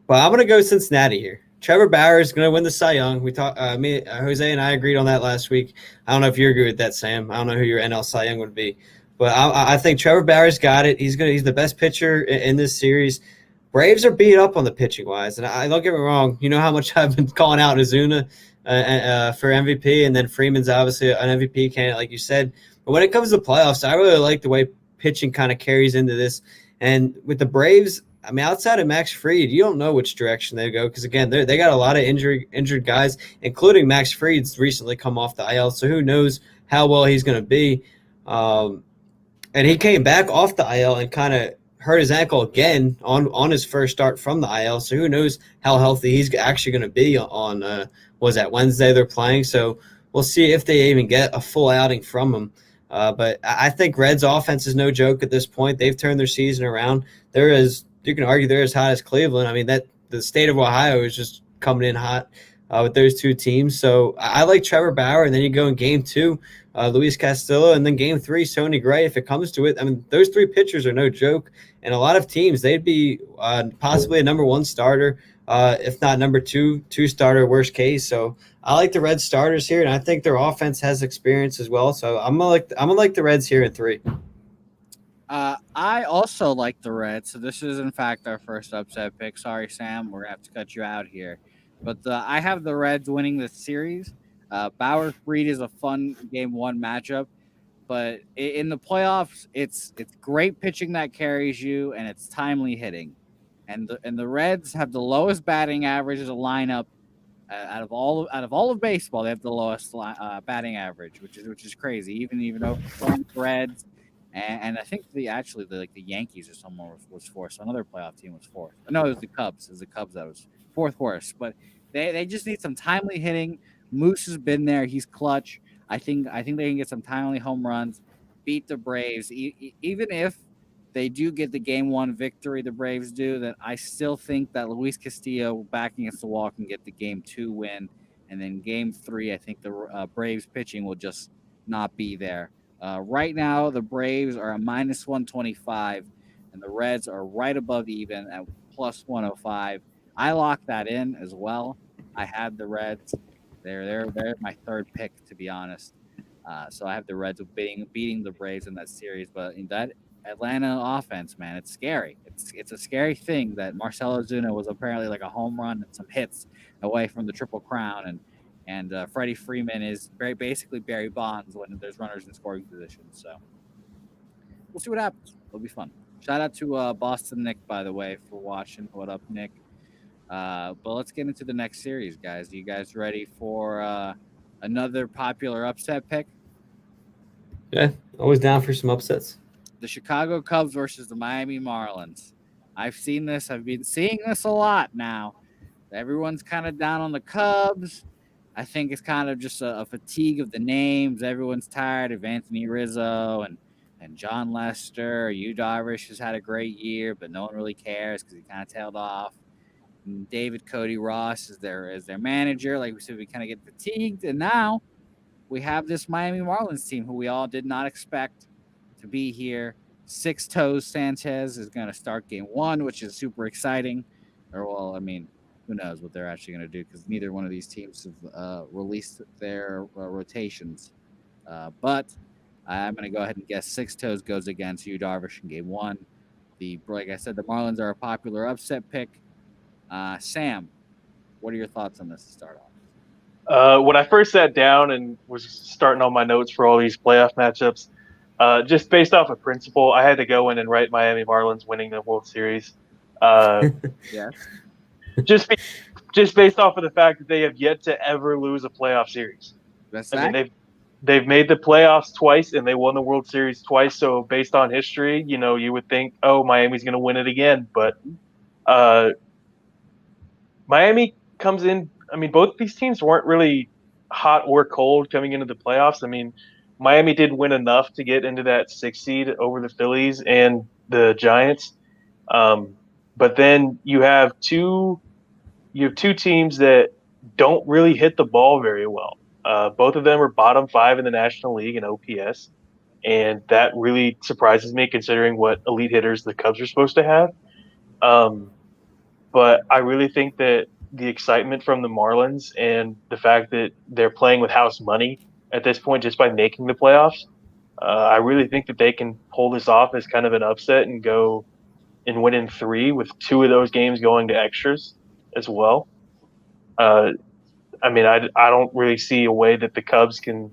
going to go Cincinnati here. Trevor Bauer is going to win the Cy Young. We talked, Jose and I agreed on that last week. I don't know if you agree with that, Sam. I don't know who your NL Cy Young would be, but I think Trevor Bauer's got it. He's the best pitcher in this series. Braves are beat up on the pitching wise, and I don't get me wrong. You know how much I've been calling out Azuna for MVP, and then Freeman's obviously an MVP candidate, like you said. But when it comes to playoffs, I really like the way pitching kind of carries into this. And with the Braves, I mean, outside of Max Fried, you don't know which direction they go because again, they got a lot of injured guys, including Max Fried's recently come off the IL. So who knows how well he's going to be. And he came back off the IL and kind of hurt his ankle again on his first start from the IL. So who knows how healthy he's actually going to be on was that Wednesday they're playing. So we'll see if they even get a full outing from him. But I think Reds offense is no joke at this point. They've turned their season around. You can argue they're as hot as Cleveland. I mean, that the state of Ohio is just coming in hot with those two teams. So I like Trevor Bauer, and then you go in game 2, Luis Castillo, and then game 3, Sonny Gray. If it comes to it, I mean, those 3 pitchers are no joke. And a lot of teams, they'd be possibly a number 1 starter, if not number 2 starter, worst case. So I like the Reds starters here, and I think their offense has experience as well. So I'm gonna like the Reds here in 3. I also like the Reds, so this is in fact our first upset pick. Sorry, Sam, we're gonna have to cut you out here, but I have the Reds winning this series. Bauer Fried is a fun game 1 matchup, but in the playoffs, it's great pitching that carries you, and it's timely hitting, and the Reds have the lowest batting average as a lineup out of all of baseball. They have the lowest batting average, which is crazy. Even over the Reds. And I think the Yankees or someone was fourth. So another playoff team was fourth. No, it was the Cubs. It was the Cubs that was fourth worst. But they just need some timely hitting. Moose has been there. He's clutch. I think they can get some timely home runs, beat the Braves. Even if they do get the game 1 victory, the Braves do, then I still think that Luis Castillo back against the wall can get the game 2 win. And then game 3, I think the Braves pitching will just not be there. Right now, the Braves are at minus 125, and the Reds are right above even at plus 105. I locked that in as well. I had the Reds. They're my third pick, to be honest. So I have the Reds beating the Braves in that series. But in that Atlanta offense, man, it's scary. It's a scary thing that Marcell Ozuna was apparently like a home run and some hits away from the Triple Crown, and Freddie Freeman is basically Barry Bonds when there's runners in scoring positions. So we'll see what happens. It'll be fun. Shout out to Boston Nick, by the way, for watching. What up, Nick? But let's get into the next series, guys. Are you guys ready for another popular upset pick? Yeah, always down for some upsets. The Chicago Cubs versus the Miami Marlins. I've seen this. I've been seeing this a lot now. Everyone's kind of down on the Cubs. I think it's kind of just a fatigue of the names. Everyone's tired of Anthony Rizzo and John Lester. Yu Darvish has had a great year, but no one really cares because he kind of tailed off. And David Cody Ross is their manager. Like we said, we kind of get fatigued. And now we have this Miami Marlins team who we all did not expect to be here. Six Toes Sanchez is going to start game 1, which is super exciting. Who knows what they're actually going to do because neither one of these teams have released their rotations. But I'm going to go ahead and guess Six Toes goes against Yu Darvish in game 1. Like I said, the Marlins are a popular upset pick. Sam, what are your thoughts on this to start off? When I first sat down and was starting on my notes for all these playoff matchups, just based off of principle, I had to go in and write Miami Marlins winning the World Series. Yes. Just based off of the fact that they have yet to ever lose a playoff series. I mean, they've made the playoffs twice and they won the World Series twice. So based on history, you would think, oh, Miami's going to win it again. But Miami comes in. I mean, both these teams weren't really hot or cold coming into the playoffs. I mean, Miami did win enough to get into that 6th seed over the Phillies and the Giants. But then you have two teams that don't really hit the ball very well. Both of them are bottom 5 in the National League in OPS, and that really surprises me considering what elite hitters the Cubs are supposed to have. But I really think that the excitement from the Marlins and the fact that they're playing with house money at this point just by making the playoffs, I really think that they can pull this off as kind of an upset and go and winning 3 with 2 of those games going to extras as well. I mean, I don't really see a way that the Cubs can.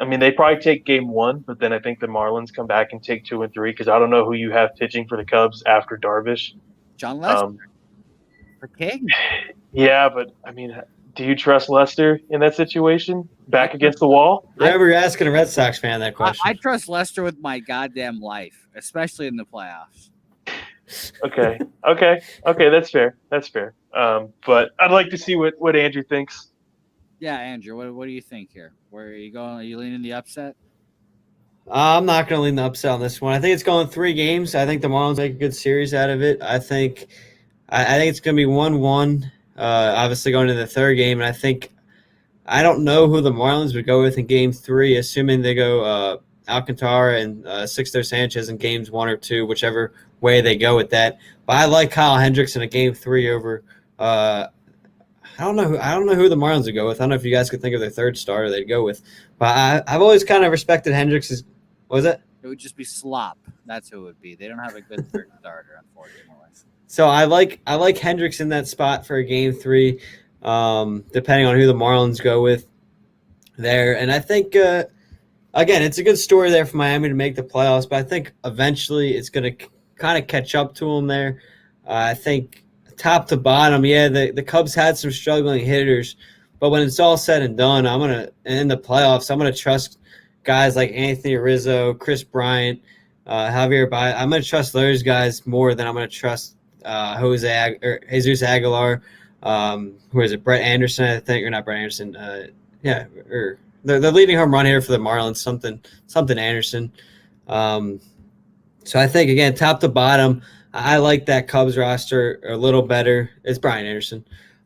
I mean, they probably take game 1, but then I think the Marlins come back and take 2 and 3 because I don't know who you have pitching for the Cubs after Darvish. John Lester for King. Yeah, but I mean, do you trust Lester in that situation? Back against the wall? Remember, you're asking a Red Sox fan that question. I trust Lester with my goddamn life, especially in the playoffs. Okay, that's fair. But I'd like to see what Andrew thinks. Yeah, Andrew, what do you think here? Where are you going? Are you leaning the upset? I'm not going to lean the upset on this one. I think it's going 3 games. I think the Marlins make a good series out of it. I think it's going to be 1-1. Obviously going to the third game, and I don't know who the Marlins would go with in Game 3, assuming they go Alcantara and Sixto Sanchez in Games 1 or 2, whichever way they go with that. But I like Kyle Hendricks in a Game 3 over. I don't know who the Marlins would go with. I don't know if you guys could think of their third starter they'd go with. But I've always kind of respected Hendricks. What was it? It would just be Slop. That's who it would be. They don't have a good third starter, unfortunately. So I like Hendricks in that spot for a Game 3, depending on who the Marlins go with there. And I think, again, it's a good story there for Miami to make the playoffs, but I think eventually it's going to kind of catch up to them there. I think top to bottom, yeah, the Cubs had some struggling hitters, but when it's all said and done, in the playoffs, I'm going to trust guys like Anthony Rizzo, Chris Bryant, Javier Baez. I'm going to trust those guys more than I'm going to trust Jesus Aguilar. Who is it? Brett Anderson, I think, or not Brett Anderson. Or the leading home run here for the Marlins, something Anderson. So I think, again, top to bottom, I like that Cubs roster a little better. It's Brian Anderson.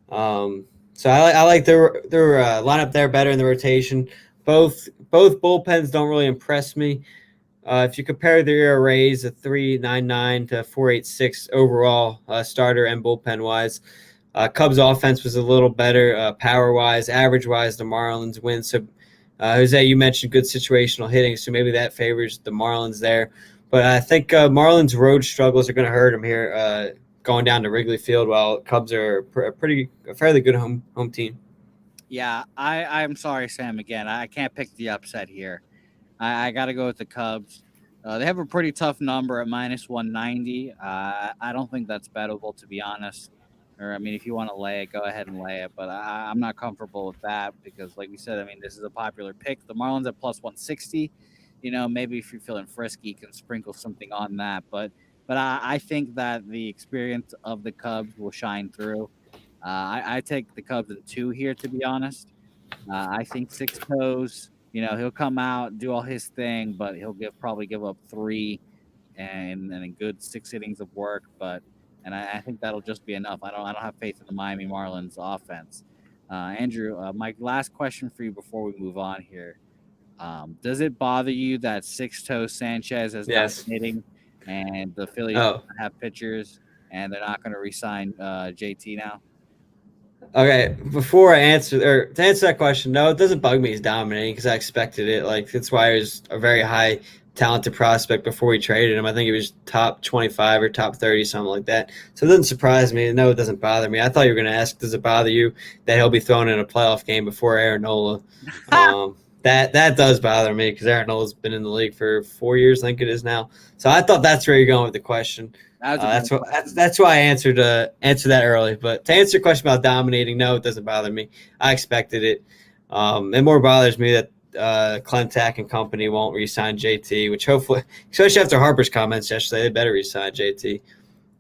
So I like their lineup there better in the rotation. Both bullpens don't really impress me. If you compare their ERAs, a 3.99 to 4.86 overall, starter and bullpen wise, Cubs offense was a little better power wise, average wise. The Marlins win. So Jose, you mentioned good situational hitting, so maybe that favors the Marlins there. But I think Marlins' road struggles are going to hurt them here, going down to Wrigley Field, while Cubs are a fairly good home team. Yeah, I'm sorry, Sam. Again, I can't pick the upset here. I got to go with the Cubs. They have a pretty tough number at -190. I don't think that's bettable, to be honest. Or, I mean, if you want to lay it, go ahead and lay it. But I'm not comfortable with that because, like we said, I mean, this is a popular pick. The Marlins at +160. Maybe if you're feeling frisky, you can sprinkle something on that. But I think that the experience of the Cubs will shine through. I take the Cubs in 2 here, to be honest. I think Sixto's, he'll come out, do all his thing, but he'll probably give up 3 and a good 6 innings of work. And I think that'll just be enough. I don't have faith in the Miami Marlins offense. Andrew, my last question for you before we move on here. Does it bother you that Sixto Sanchez is not hitting and the Phillies have pitchers and they're not going to re-sign JT now? Okay, before I answer, or to answer that question, no, it doesn't bug me he's dominating because I expected it. Like, that's why he was a very high talented prospect before we traded him. I think he was top 25 or top 30, something like that. So it doesn't surprise me. No, it doesn't bother me. I thought you were going to ask, does it bother you that he'll be thrown in a playoff game before Aaron Nola? That does bother me because Aaron Nola's been in the league for 4 years, I think it is now. So I thought that's where you're going with the question. That's why I answered that early. But to answer your question about dominating, no, it doesn't bother me. I expected it. It more bothers me that Clentac and company won't re-sign JT, which hopefully, especially after Harper's comments yesterday, they better re-sign JT.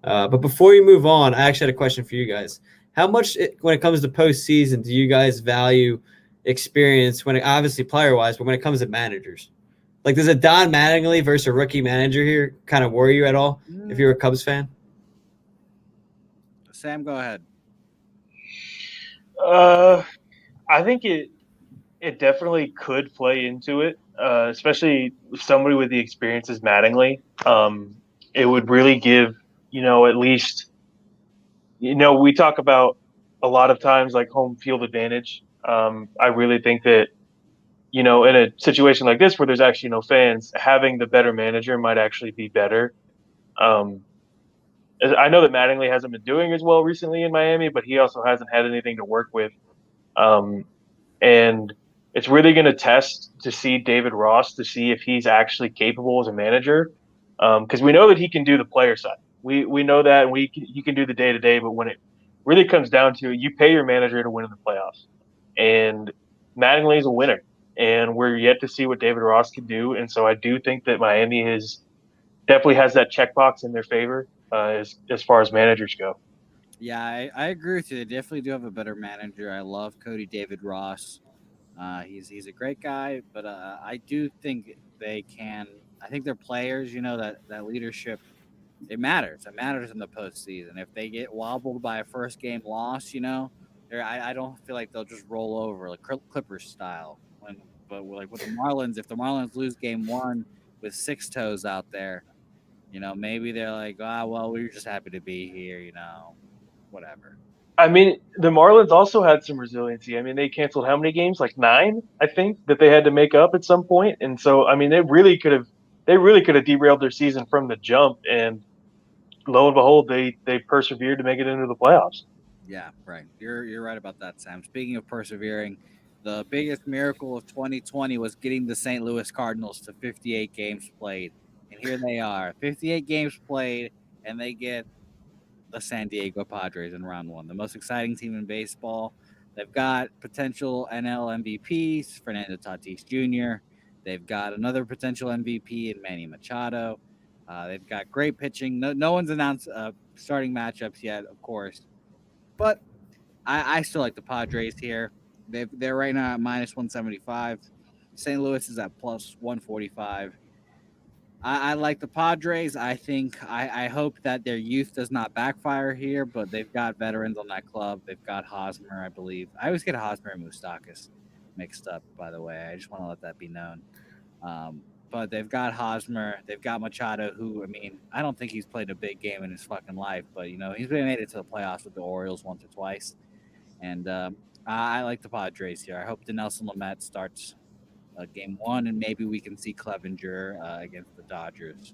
But before you move on, I actually had a question for you guys. How much, when it comes to postseason, do you guys value experience obviously player-wise, but when it comes to managers? Like, does a Don Mattingly versus a rookie manager here kind of worry you at all if you're a Cubs fan? Sam, go ahead. I think it definitely could play into it, especially somebody with the experience as Mattingly. It would really give, at least, we talk about a lot of times like home field advantage. I really think that, in a situation like this where there's actually no fans, having the better manager might actually be better. I know that Mattingly hasn't been doing as well recently in Miami, but he also hasn't had anything to work with. Um, and it's really going to test to see David Ross to see if he's actually capable as a manager, because we know that he can do the player side. We know that, and he can do the day to day. But when it really comes down to it, you pay your manager to win in the playoffs, and Mattingly is a winner, and we're yet to see what David Ross can do. And so I do think that Miami is definitely has that checkbox in their favor as far as managers go. Yeah, I agree with you. They definitely do have a better manager. I love Cody David Ross. He's a great guy, but I do think they can. I think their players, that leadership, it matters. It matters in the postseason. If they get wobbled by a first game loss, I don't feel like they'll just roll over like Clippers style. But like with the Marlins, if the Marlins lose game one with six toes out there, maybe they're like, well, we were just happy to be here, whatever. I mean, the Marlins also had some resiliency. I mean, they canceled how many games? Like 9, I think, that they had to make up at some point. And so, I mean, they really could have derailed their season from the jump. And lo and behold, they persevered to make it into the playoffs. Yeah, right. You're right about that, Sam. Speaking of persevering, the biggest miracle of 2020 was getting the St. Louis Cardinals to 58 games played. And here they are, 58 games played, and they get the San Diego Padres in round one, the most exciting team in baseball. They've got potential NL MVPs, Fernando Tatis Jr. They've got another potential MVP in Manny Machado. They've got great pitching. No one's announced starting matchups yet, of course, but I still like the Padres here. They're right now at minus 175. St. Louis is at plus 145. I like the Padres. I hope that their youth does not backfire here, but they've got veterans on that club. They've got Hosmer, I believe. I always get Hosmer and Moustakas mixed up, by the way. I just want to let that be known. But they've got Hosmer. They've got Machado, who, I mean, I don't think he's played a big game in his fucking life, but, he's made it to the playoffs with the Orioles once or twice. And I like the Padres here. I hope Dinelson Lamet starts game one, and maybe we can see Clevenger against the Dodgers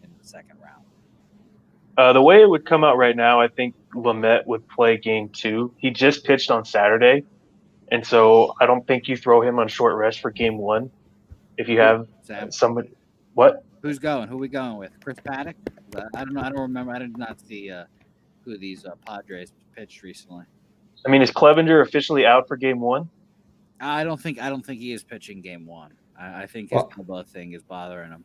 in the second round. The way it would come out right now, I think Lamet would play game 2. He just pitched on Saturday. And so I don't think you throw him on short rest for game 1 if you have Sam, somebody. What? who's going? Who are we going with? Chris Paddock? I don't know. I don't remember. I did not see who these Padres pitched recently. I mean, is Clevenger officially out for game 1? I don't think he is pitching game one. I think his elbow thing is bothering him.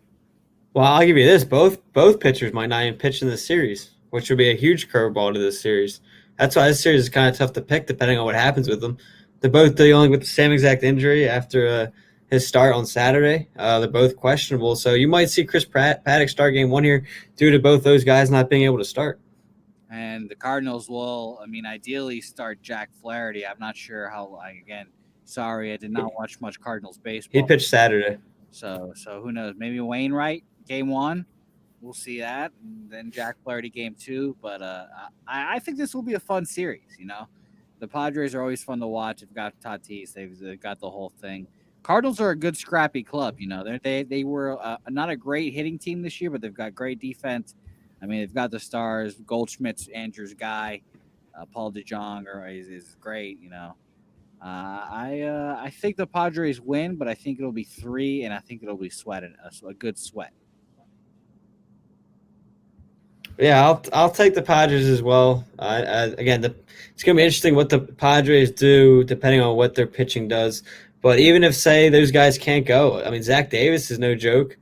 Well, I'll give you this: both pitchers might not even pitch in this series, which would be a huge curveball to this series. That's why this series is kind of tough to pick, depending on what happens with them. They're both dealing with the same exact injury after his start on Saturday. They're both questionable, so you might see Chris Paddock start game 1 here due to both those guys not being able to start. And the Cardinals will, ideally start Jack Flaherty. I'm not sure how. Again, sorry, I did not watch much Cardinals baseball. He pitched Saturday. So who knows? Maybe Wainwright game 1. We'll see that. And then Jack Flaherty game 2. But I think this will be a fun series. The Padres are always fun to watch. They've got Tatis. They've got the whole thing. Cardinals are a good scrappy club. They were not a great hitting team this year, but they've got great defense. I mean, they've got the stars. Goldschmidt's Andrews' guy. Paul DeJong is great. I think the Padres win, but I think it'll be 3, and I think it'll be a good sweat. Yeah, I'll take the Padres as well. Again, it's going to be interesting what the Padres do depending on what their pitching does. But even if, say, those guys can't go, I mean, Zach Davis is no joke.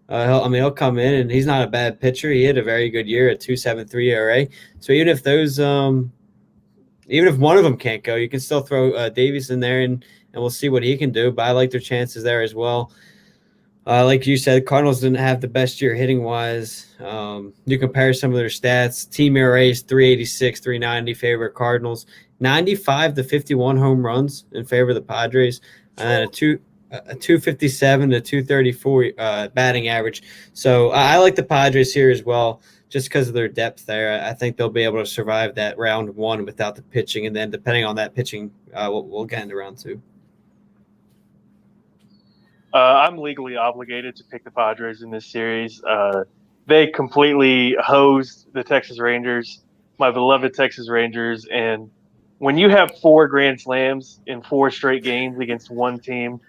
He'll come in, and he's not a bad pitcher. He had a very good year at 2.73 ERA. So even if even if one of them can't go, you can still throw Davis in there, and we'll see what he can do. But I like their chances there as well. Like you said, Cardinals didn't have the best year hitting-wise. You compare some of their stats. Team ERA is 386, 390 favor of Cardinals. 95 to 51 home runs in favor of the Padres. And a 257 to 234 batting average. So I like the Padres here as well, just because of their depth there. I think they'll be able to survive that round 1 without the pitching. And then depending on that pitching, we'll get into round 2. I'm legally obligated to pick the Padres in this series. they completely hosed the Texas Rangers, my beloved Texas Rangers. And when you have 4 grand slams in 4 straight games against one team,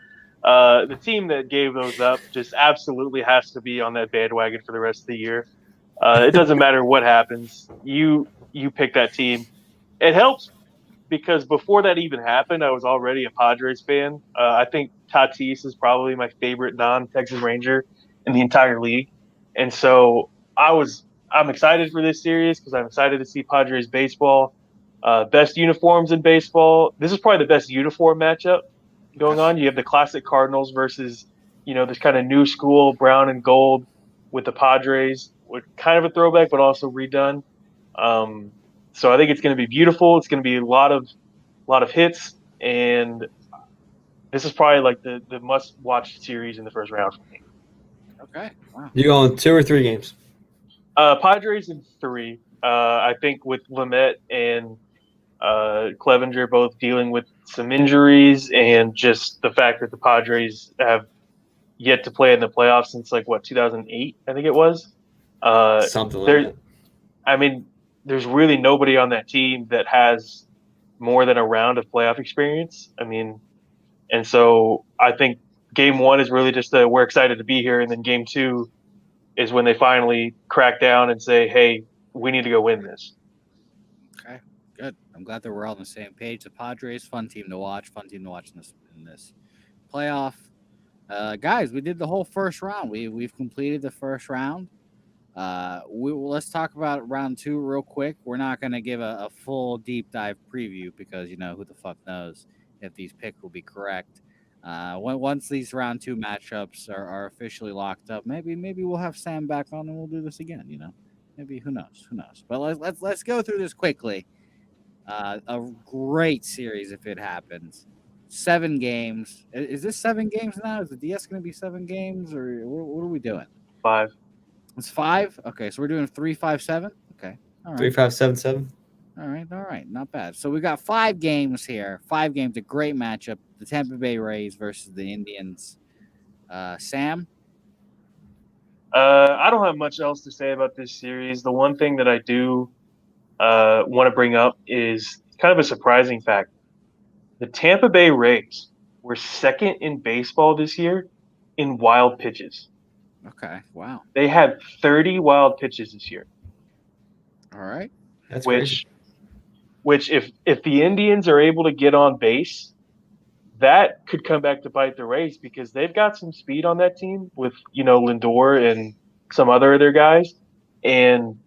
the team that gave those up just absolutely has to be on that bandwagon for the rest of the year. It doesn't matter what happens, you pick that team. It helps because before that even happened, I was already a Padres fan. I think Tatis is probably my favorite non-Texas Ranger in the entire league, and so I'm excited for this series because I'm excited to see Padres baseball. Best uniforms in baseball. This is probably the best uniform matchup going Okay. on. You have the classic Cardinals versus this kind of new school brown and gold with the Padres, with kind of a throwback but also redone. Um, so I think it's going to be beautiful. It's going to be a lot of hits, and this is probably like the must watch series in the first round for me. Okay. Wow. You going 2 or 3 games? Padres in three. I think with Lamette and Clevenger both dealing with some injuries, and just the fact that the Padres have yet to play in the playoffs since like what 2008, I think it was. Uh, Something like there, that. I mean, there's really nobody on that team that has more than a round of playoff experience. I mean, and so I think game one is really just we're excited to be here, and then game two is when they finally crack down and say, "Hey, we need to go win this." Okay. Good. I'm glad that we're all on the same page. The Padres, fun team to watch. Fun team to watch in this playoff. Guys, we did the whole first round. We've completed the first round. Let's talk about round two real quick. We're not going to give a full deep dive preview because who the fuck knows if these picks will be correct. Once these round two matchups are officially locked up, maybe we'll have Sam back on and we'll do this again. Maybe who knows? But let's go through this quickly. A great series if it happens. 7 games. Is this 7 games now? Is the DS going to be 7 games or what are we doing? 5. It's 5. Okay, so we're doing 3, 5, 7. Okay, all right, 3-5-7-7. all right, not bad. So we got 5 games here. 5 games, a great matchup. The Tampa Bay Rays versus the Indians. Sam. I don't have much else to say about this series. The one thing that I do want to bring up is kind of a surprising fact. The Tampa Bay Rays were second in baseball this year in wild pitches. Okay, wow. They had 30 wild pitches this year, All right. That's crazy. which if the Indians are able to get on base, that could come back to bite the Rays because they've got some speed on that team with Lindor and some other of their guys, and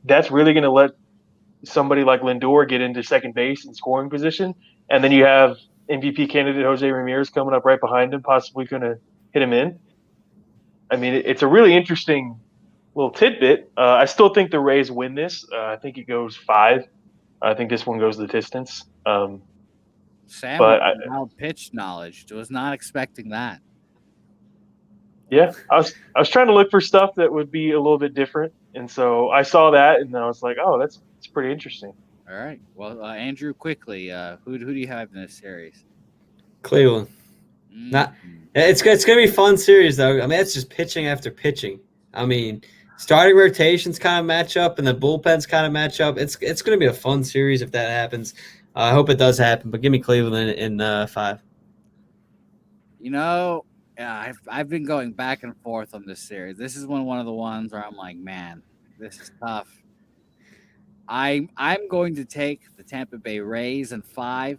that's really going to let somebody like Lindor get into second base and scoring position, and then you have MVP candidate Jose Ramirez coming up right behind him, possibly going to hit him in. I mean, it's a really interesting little tidbit. I still think the Rays win this. I think it goes 5. I think this one goes the distance. Sam with But I, wild pitch knowledge. Was not expecting that. yeah, I was trying to look for stuff that would be a little bit different, and so I saw that, and I was like, oh, that's pretty interesting. All right. Well, Andrew, quickly, who do you have in this series? Cleveland. Not. It's gonna be a fun series though. I mean, it's just pitching after pitching. I mean, starting rotations kind of match up and the bullpens kind of match up. It's gonna be a fun series if that happens. I hope it does happen. But give me Cleveland in 5. I've been going back and forth on this series. This is one of the ones where I'm like, man, this is tough. I'm going to take the Tampa Bay Rays in 5,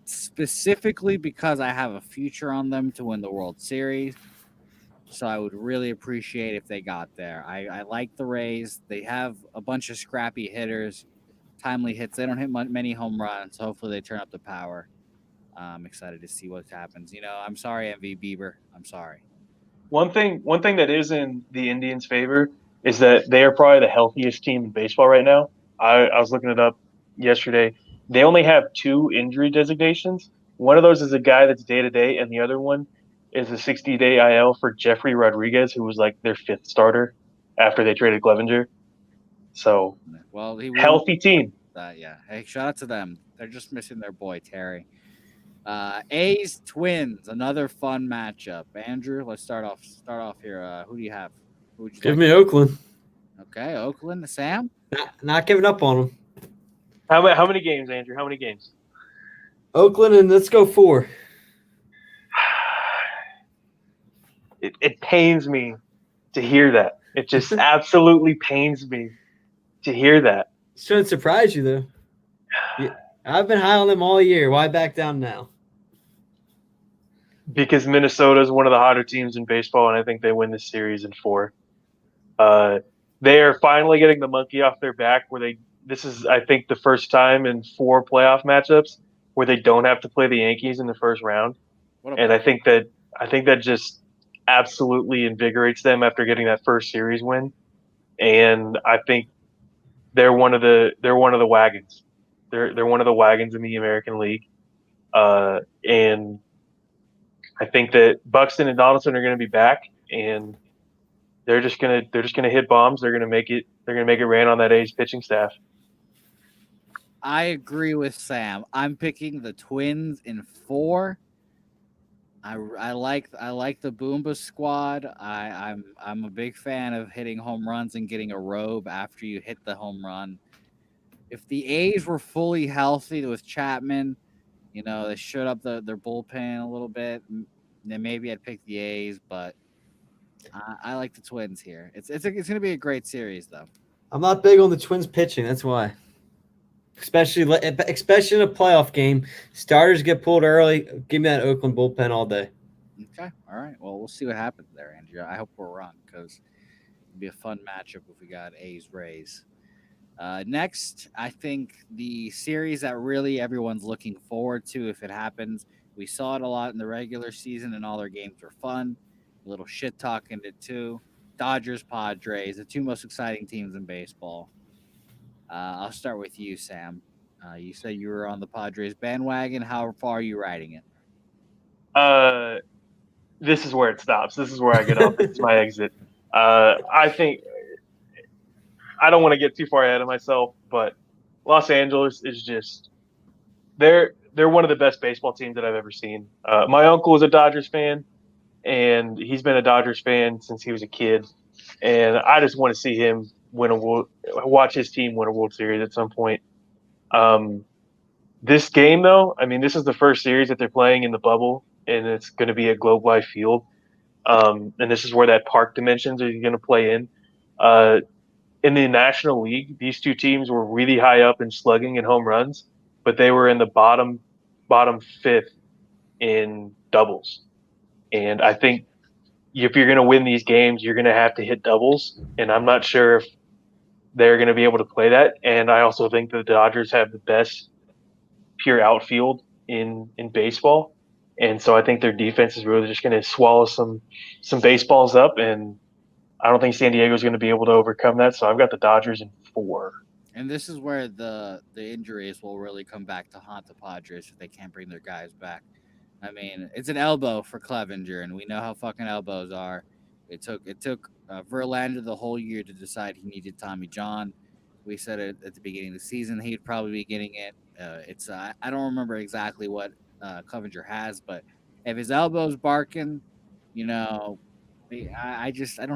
specifically because I have a future on them to win the World Series. So I would really appreciate if they got there. I like the Rays. They have a bunch of scrappy hitters, timely hits. They don't hit many home runs. So hopefully they turn up the power. I'm excited to see what happens. I'm sorry, MV Bieber. I'm sorry. One thing that is in the Indians' favor is that they are probably the healthiest team in baseball right now. I was looking it up yesterday. They only have 2 injury designations. One of those is a guy that's day to day, and the other one is a 60-day IL for Jeffrey Rodriguez, who was like their 5th starter after they traded Clevenger. So Well, we healthy team. yeah. Hey, shout out to them. They're just missing their boy Terry. A's Twins, another fun matchup. Andrew, let's start off here. Who do you have? Who would you Give like? me Oakland. Okay, Oakland. Sam? Not giving up on them. How many games, Andrew? How many games? Oakland, and let's go 4. It pains me to hear that. It just absolutely pains me to hear that. Shouldn't surprise you, though. Yeah, I've been high on them all year. Why back down now? Because Minnesota is one of the hotter teams in baseball, and I think they win this series in 4. Uh, they are finally getting the monkey off their back. This is, I think, the first time in 4 playoff matchups where they don't have to play the Yankees in the first round, What a and I think that just absolutely invigorates them after getting that first series win. And I think they're one of the wagons. They're one of the wagons in the American League. And I think that Buxton and Donaldson are going to be back, and they're just gonna hit bombs. They're gonna make it. They're gonna make it rain on that A's pitching staff. I agree with Sam. I'm picking the Twins in 4. I like the Boomba squad. I'm a big fan of hitting home runs and getting a robe after you hit the home run. If the A's were fully healthy with Chapman, they showed up their bullpen a little bit, then maybe I'd pick the A's, but I like the Twins here. It's going to be a great series though. I'm not big on the Twins pitching. That's why. Especially in a playoff game, starters get pulled early. Give me that Oakland bullpen all day. Okay, all right. Well, we'll see what happens there, Andrew. I hope we're wrong because it'd be a fun matchup if we got A's Rays. Next, I think the series that really everyone's looking forward to if it happens. We saw it a lot in the regular season, and all their games were fun. A little shit talking it too. Dodgers, Padres, the 2 most exciting teams in baseball. I'll start with you, Sam. You said you were on the Padres bandwagon. How far are you riding it? This is where it stops. This is where I get off. This is my exit. I think I don't want to get too far ahead of myself, but Los Angeles is just they're one of the best baseball teams that I've ever seen. My uncle is a Dodgers fan, and he's been a Dodgers fan since he was a kid. And I just want to see him watch his team win a World Series at some point. This game, though, I mean, this is the first series that they're playing in the bubble, and it's going to be at Globe Life Field. And this is where that park dimensions are going to play in. In the National League, these 2 teams were really high up in slugging and home runs, but they were in the bottom 5th in doubles. And I think if you're going to win these games, you're going to have to hit doubles. And I'm not sure if they're going to be able to play that. And I also think the Dodgers have the best pure outfield in baseball. And so I think their defense is really just going to swallow some baseballs up. And I don't think San Diego is going to be able to overcome that. So I've got the Dodgers in 4. And this is where the injuries will really come back to haunt the Padres if they can't bring their guys back. I mean, it's an elbow for Clevenger, and we know how fucking elbows are. It took Verlander the whole year to decide he needed Tommy John. We said it at the beginning of the season he'd probably be getting it. I don't remember exactly what Clevenger has, but if his elbow's barking, I don't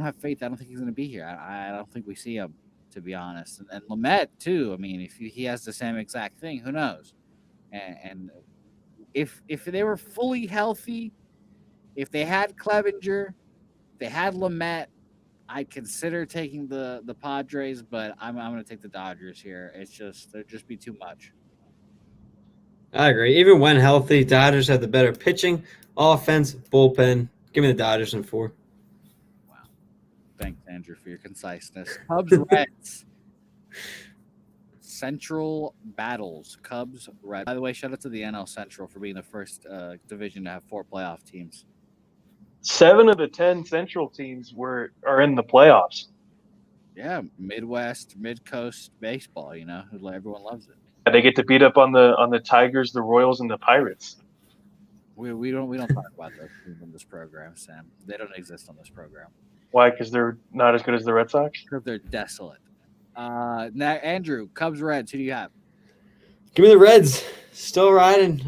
have faith. I don't think he's going to be here. I don't think we see him, to be honest. And Lamet too. I mean, if he has the same exact thing, who knows? And if they were fully healthy, if they had Clevenger, if they had Lamet, I'd consider taking the Padres, but I'm going to take the Dodgers here. There'd just be too much. I agree. Even when healthy, Dodgers have the better pitching, offense, bullpen. Give me the Dodgers in 4. Wow. Thanks, Andrew, for your conciseness. Cubs, Reds. Central battles. Cubs, Reds. By the way, shout out to the NL Central for being the first division to have 4 playoff teams. 7 of the 10 Central teams are in the playoffs. Yeah, Midwest, Mid-Coast baseball. Everyone loves it. They get to beat up on the Tigers, the Royals, and the Pirates. We don't talk about those teams on this program, Sam. They don't exist on this program. Why? Because they're not as good as the Red Sox? Because they're desolate. Now, Andrew, Cubs, Reds. Who do you have? Give me the Reds. Still riding.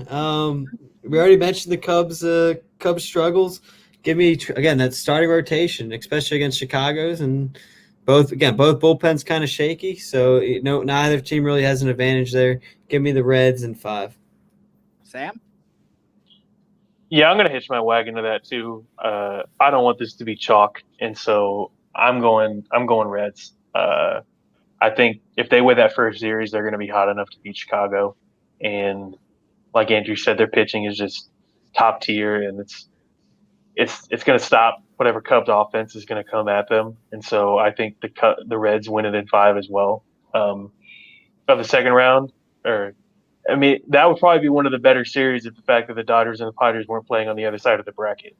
We already mentioned the Cubs struggles. give me again that starting rotation, especially against Chicago's, and both bullpens kind of shaky. So neither team really has an advantage there. Give me the Reds in 5. Sam? Yeah, I'm gonna hitch my wagon to that too. I don't want this to be chalk, and so I'm going Reds. I think if they win that first series, they're going to be hot enough to beat Chicago. And like Andrew said, their pitching is just top tier, and it's going to stop whatever Cubs offense is going to come at them. And so I think the Reds win it in 5 as well. Of the second round, or I mean, that would probably be one of the better series if the fact that the Dodgers and the Padres weren't playing on the other side of the bracket.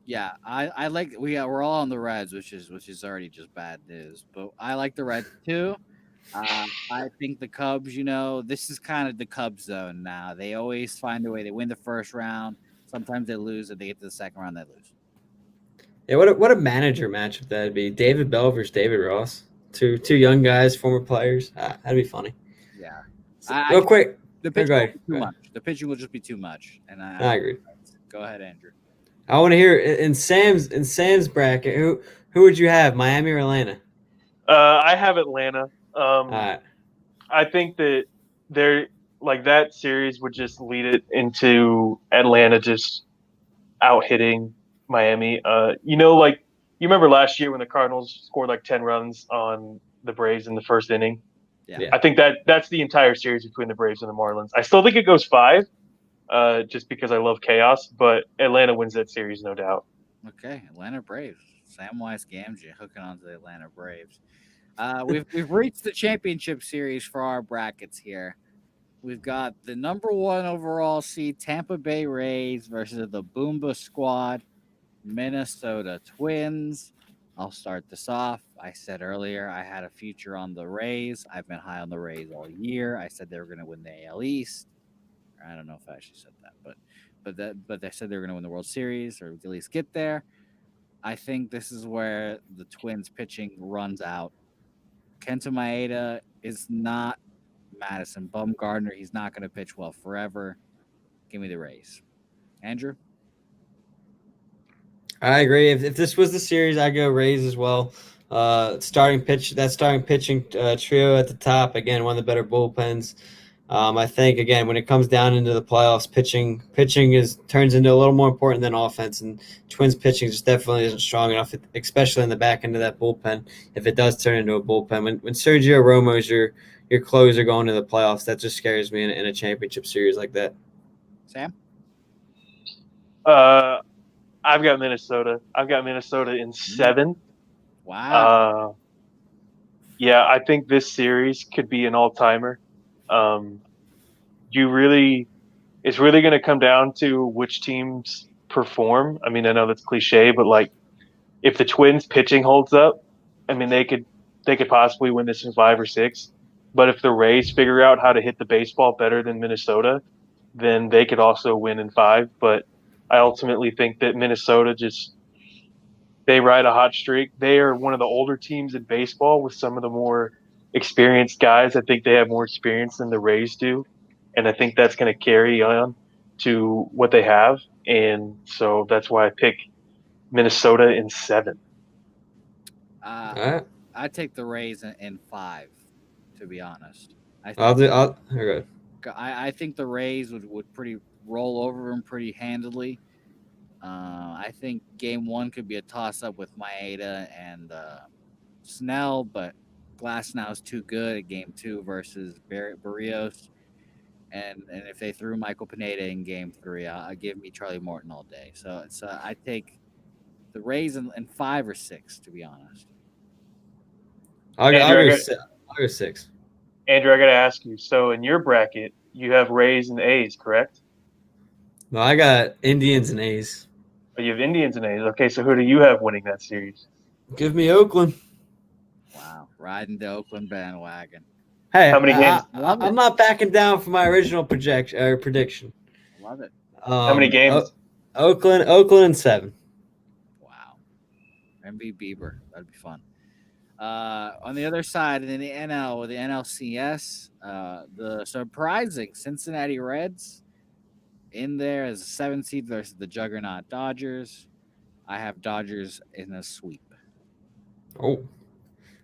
Yeah, I like we're all on the Reds, which is already just bad news. But I like the Reds too. I think the Cubs, this is kind of the Cubs zone now. They always find a way. They win the first round. Sometimes they lose. If they get to the second round, they lose. Yeah, what a manager matchup that'd be. David Bell versus David Ross. Two young guys, former players. That'd be funny. Yeah, Real quick. the Go pitching will ahead. be too much. The pitching will just be too much, and I agree. Go ahead, Andrew. I want to hear in Sam's bracket. Who would you have, Miami or Atlanta? I have Atlanta. All right. I think that they're like that series would just lead it into Atlanta just out hitting Miami. Like you remember last year when the Cardinals scored like 10 runs on the Braves in the first inning. Yeah. I think that's the entire series between the Braves and the Marlins. I still think it goes 5, just because I love chaos, but Atlanta wins that series, no doubt. Okay, Atlanta Braves. Samwise Gamgee hooking onto the Atlanta Braves. We've reached the championship series for our brackets here. We've got the number 1 overall seed Tampa Bay Rays versus the Boomba Squad Minnesota Twins. I'll start this off. I said earlier I had a future on the Rays. I've been high on the Rays all year. I said they were going to win the AL East. I don't know if I actually said that, but they said they were going to win the World Series or at least get there. I think this is where the Twins pitching runs out. Kenta Maeda is not Madison Bumgarner. He's not going to pitch well forever. Give me the Rays. Andrew? I agree. If this was the series, I'd go Rays as well. Starting pitching trio at the top, again, one of the better bullpens. I think again when it comes down into the playoffs, pitching turns into a little more important than offense, and Twins pitching just definitely isn't strong enough, especially in the back end of that bullpen. If it does turn into a bullpen, when Sergio Romo's your closer going to the playoffs, that just scares me in a championship series like that. Sam? I've got Minnesota. I've got Minnesota in 7. Wow. Yeah, I think this series could be an all-timer. It's really going to come down to which teams perform. I mean, I know that's cliche, but like if the Twins pitching holds up, I mean they could possibly win this in 5 or 6. But if the Rays figure out how to hit the baseball better than Minnesota, then they could also win in 5. But I ultimately think that Minnesota they ride a hot streak. They are one of the older teams in baseball with some of the more experienced guys. I think they have more experience than the Rays do. And I think that's going to carry on to what they have. And so that's why I pick Minnesota in 7. All right. I take the Rays in 5, to be honest. I think the Rays would pretty roll over them pretty handily. I think game 1 could be a toss-up with Maeda and Snell, but Glasnow is too good at game 2 versus Barrios. And if they threw Michael Pineda in game 3, I'll give me Charlie Morton all day. So I take the Rays in 5 or 6, to be honest. I'll go 6. Andrew, I got to ask you. So in your bracket, you have Rays and A's, correct? No, I got Indians and A's. Oh, you have Indians and A's. Okay, so who do you have winning that series? Give me Oakland. Wow, riding the Oakland bandwagon. Hey, How many games? I'm not backing down from my original prediction. Love it. How many games? Oakland in 7. Wow. MV Bieber. That'd be fun. On the other side, in the NL with the NLCS, the surprising Cincinnati Reds in there as a 7 seed versus the juggernaut Dodgers. I have Dodgers in a sweep. Oh,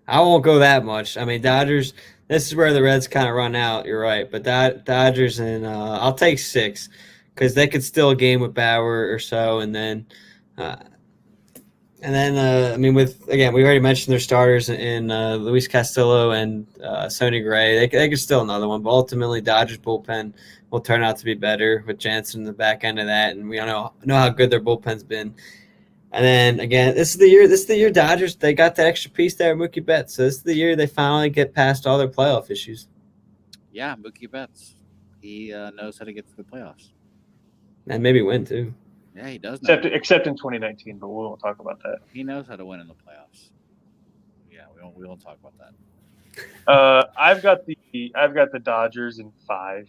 I won't go that much. I mean, Dodgers. This is where the Reds kind of run out. You're right, but Dodgers and I'll take 6 because they could still game with Bauer or so, uh, I mean, with again, we already mentioned their starters in Luis Castillo and Sonny Gray. They could still another one, but ultimately, Dodgers bullpen will turn out to be better with Jansen in the back end of that, and we all know how good their bullpen's been. And then again, this is the year. This is the year Dodgers they got that extra piece there, Mookie Betts. So this is the year they finally get past all their playoff issues Yeah, Mookie Betts. He knows how to get to the playoffs. and maybe win too. Yeah, he does know. Except in 2019, but we won't talk about that. He knows how to win in the playoffs. Yeah, we won't talk about that. I've got the Dodgers in 5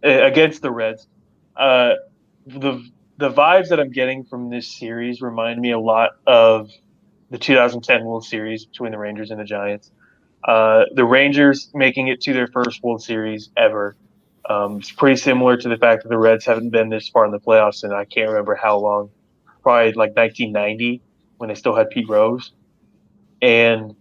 against the Reds. The the vibes that I'm getting from this series remind me a lot of the 2010 World Series between the Rangers and the Giants. The Rangers making it to their first World Series ever. It's pretty similar to the fact that the Reds haven't been this far in the playoffs, and I can't remember how long. Probably like 1990 when they still had Pete Rose. And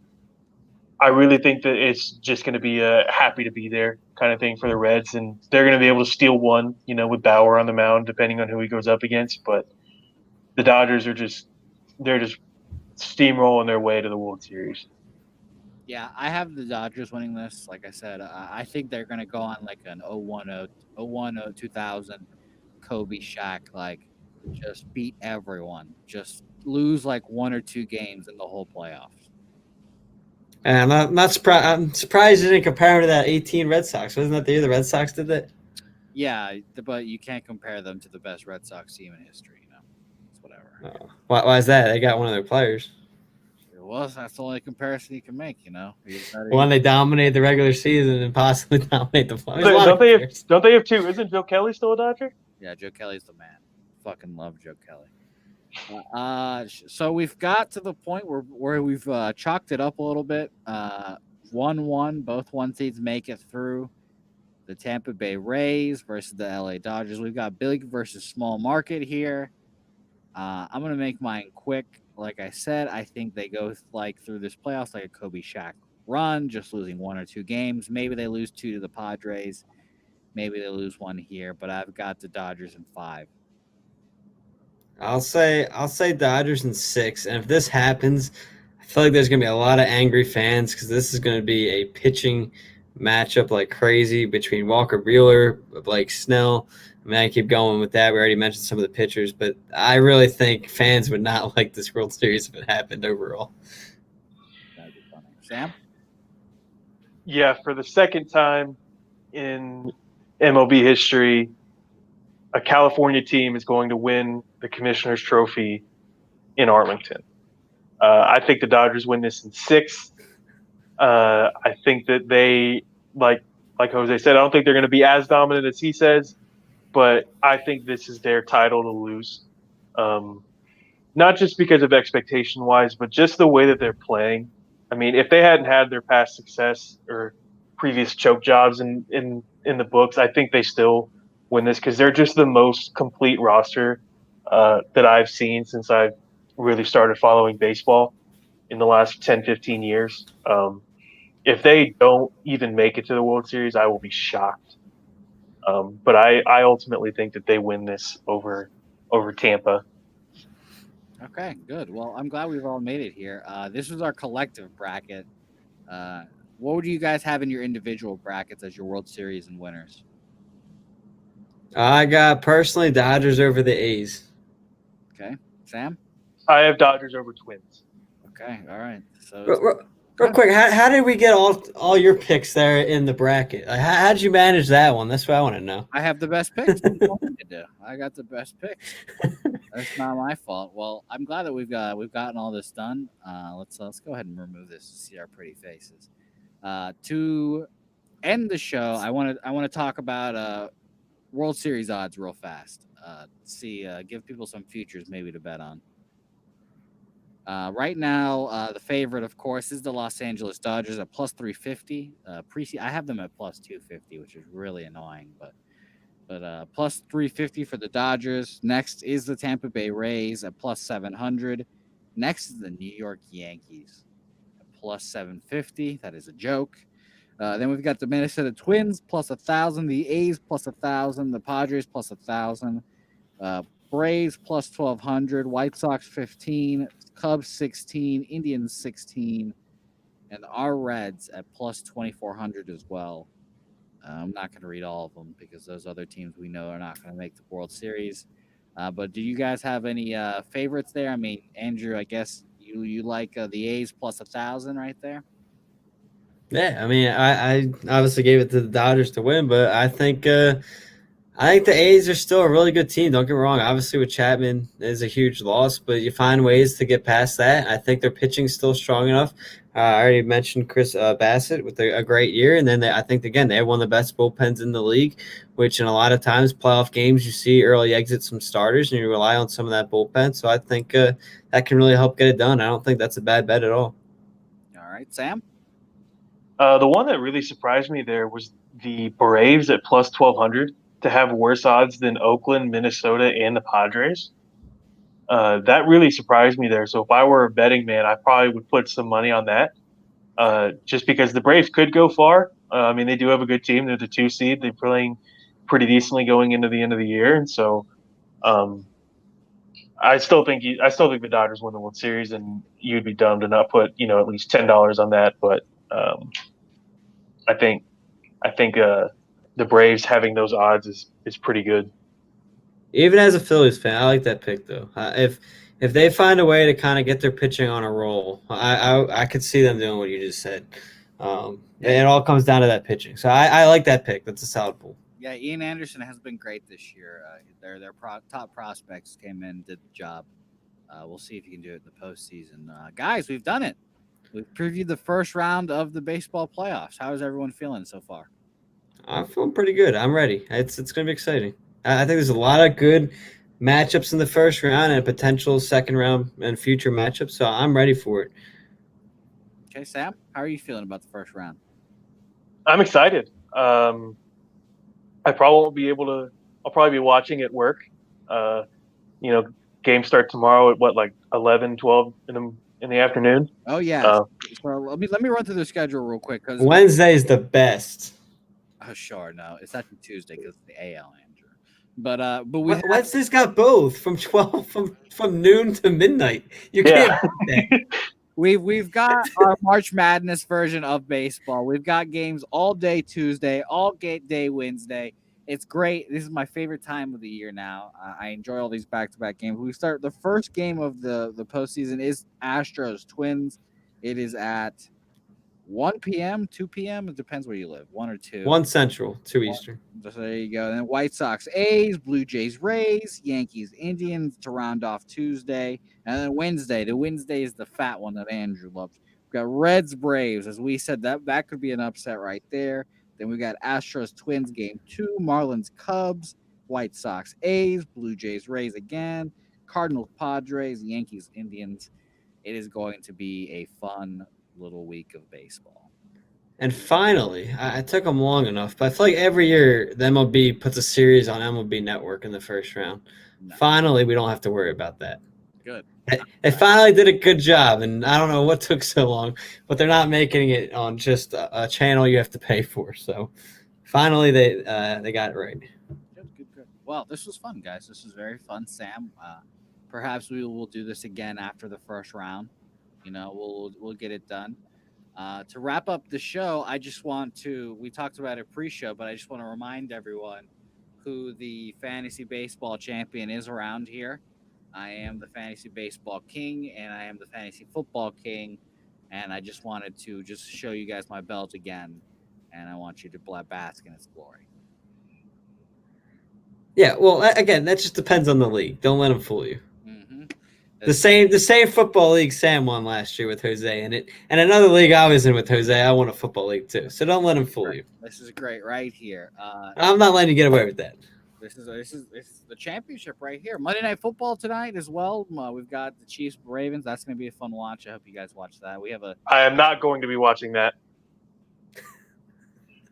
I really think that it's just going to be a happy to be there kind of thing for the Reds, and they're going to be able to steal one, with Bauer on the mound, depending on who he goes up against. But the Dodgers are they're just steamrolling their way to the World Series. Yeah, I have the Dodgers winning this. Like I said, I think they're going to go on like an 0-1-0, 2000 Kobe Shaq, like just beat everyone, just lose like 1 or 2 games in the whole playoffs. And I'm not surprised. I'm surprised you didn't compare him to that 18 Red Sox. Wasn't that the year the Red Sox did that? Yeah, but you can't compare them to the best Red Sox team in history. It's whatever. Oh. Why is that? They got one of their players. Well, that's the only comparison you can make. One, they dominate the regular season and possibly dominate the playoffs. Don't they have 2? Isn't Joe Kelly still a Dodger? Yeah, Joe Kelly's the man. Fucking love Joe Kelly. So we've got to the point where we've chalked it up a little bit. 1-1, both 1 seeds make it through. The Tampa Bay Rays versus the LA Dodgers. We've got big versus small market here. I'm gonna make mine quick. Like I said, I think they go through this playoffs like a Kobe Shaq run, just losing 1 or 2 games. Maybe they lose 2 to the Padres. Maybe they lose 1 here, but I've got the Dodgers in 5. I'll say Dodgers in 6. And if this happens, I feel like there's gonna be a lot of angry fans because this is gonna be a pitching matchup like crazy between Walker Buehler, Blake Snell. I mean, I keep going with that. We already mentioned some of the pitchers, but I really think fans would not like this World Series if it happened overall. That'd be funny. Sam? Yeah, for the second time in MLB history, a California team is going to win the Commissioner's Trophy in Arlington. I think the Dodgers win this in 6. I think that they, like Jose said, I don't think they're going to be as dominant as he says, but I think this is their title to lose. Not just because of expectation-wise, but just the way that they're playing. I mean, if they hadn't had their past success or previous choke jobs in the books, I think they still win this because they're just the most complete roster that I've seen since I've really started following baseball in the last 10, 15 years. If they don't even make it to the World Series, I will be shocked. But I ultimately think that they win this over Tampa. Okay, good. Well, I'm glad we've all made it here. This was our collective bracket. What would you guys have in your individual brackets as your World Series and winners? I got personally Dodgers over the A's. Okay, Sam? I have Dodgers over Twins. Okay, all right. So real quick, how did we get all your picks there in the bracket? Like, how did you manage that one? That's what I want to know. I have the best picks. I got the best picks. That's not my fault. Well, I'm glad that we've gotten all this done. Let's go ahead and remove this to see our pretty faces. To end the show, I want to talk about World Series odds real fast. Give people some futures maybe to bet on. Right now, the favorite, of course, is the Los Angeles Dodgers at plus 350. I have them at plus 250, which is really annoying, but But plus 350 for the Dodgers. Next is the Tampa Bay Rays at plus 700. Next is the New York Yankees at plus 750. That is a joke. Then we've got the Minnesota Twins plus 1,000, the A's plus 1,000, the Padres plus 1,000, Braves plus 1,200, White Sox 15, Cubs 16, Indians 16, and our Reds at plus 2,400 as well. I'm not going to read all of them because those other teams we know are not going to make the World Series. But do you guys have any favorites there? I mean, Andrew, I guess you like the A's plus 1,000 right there. Yeah, I mean, I obviously gave it to the Dodgers to win, but I think the A's are still a really good team. Don't get me wrong. Obviously, with Chapman is a huge loss, but you find ways to get past that. I think their pitching's still strong enough. I already mentioned Chris Bassett with a great year, and then I think again they have one of the best bullpens in the league. Which in a lot of times playoff games you see early exit some starters, and you rely on some of that bullpen. So I think that can really help get it done. I don't think that's a bad bet at all. All right, Sam. The one that really surprised me there was the Braves at plus 1,200 to have worse odds than Oakland, Minnesota, and the Padres. That really surprised me there. So if I were a betting man, I probably would put some money on that. Just because the Braves could go far. I mean, they do have a good team. They're the 2 seed. They're playing pretty decently going into the end of the year, and so um, I still think the Dodgers win the World Series, and you'd be dumb to not put at least $10 on that. But I think the Braves having those odds is pretty good. Even as a Phillies fan, I like that pick though. If they find a way to kind of get their pitching on a roll, I could see them doing what you just said. It all comes down to that pitching. So I like that pick. That's a solid pull. Yeah, Ian Anderson has been great this year. Their top prospects came in, did the job. We'll see if you can do it in the postseason. Guys, we've done it. We've previewed the first round of the baseball playoffs. How is everyone feeling so far? I'm feeling pretty good. I'm ready. It's going to be exciting. I think there's a lot of good matchups in the first round and potential second round and future matchups. So I'm ready for it. Okay, Sam, how are you feeling about the first round? I'm excited. I probably won't be able to. I'll probably be watching at work. Games start tomorrow at like 11, 12 in the afternoon. Oh yeah. So let me run through the schedule real quick because Wednesday is the best. Oh sure, no, it's actually Tuesday because it's the AL, Andrew. But Wednesday's got both from 12 from noon to midnight. You can't beat that. We've got our March Madness version of baseball. We've got games all day Tuesday, all day Wednesday. It's great. This is my favorite time of the year now. I enjoy all these back-to-back games. We start the first game of the postseason is Astros Twins. It is at 1 p.m., 2 p.m. It depends where you live. 1 or 2. 1 Central, 2 Eastern. So there you go. Then White Sox A's, Blue Jays Rays, Yankees Indians to round off Tuesday. And then Wednesday. The Wednesday is the fat one that Andrew loves. We've got Reds Braves. As we said, that could be an upset right there. Then we got Astros Twins game 2, Marlins Cubs, White Sox A's, Blue Jays Rays again, Cardinals Padres, Yankees Indians. It is going to be a fun little week of baseball. And finally, I took them long enough, but I feel like every year the MLB puts a series on MLB Network in the first round. No. Finally, we don't have to worry about that. Good. They finally did a good job, and I don't know what took so long, but they're not making it on just a channel you have to pay for. So finally, they got it right. Good. Well, this was fun, guys. This was very fun, Sam. Perhaps we will do this again after the first round. We'll get it done. To wrap up the show, I just want to. We talked about it pre-show, but I just want to remind everyone who the fantasy baseball champion is around here. I am the fantasy baseball king, and I am the fantasy football king, and I just wanted to just show you guys my belt again, and I want you to bask in its glory. Yeah, well, again, that just depends on the league. Don't let them fool you. Mm-hmm. The same football league Sam won last year with Jose, and another league I was in with Jose, I won a football league too. So don't let him fool you. This is great right here. I'm not letting you get away with that. This is the championship right here. Monday Night Football tonight as well. We've got the Chiefs Ravens. That's going to be a fun watch. I hope you guys watch that. I am not going to be watching that.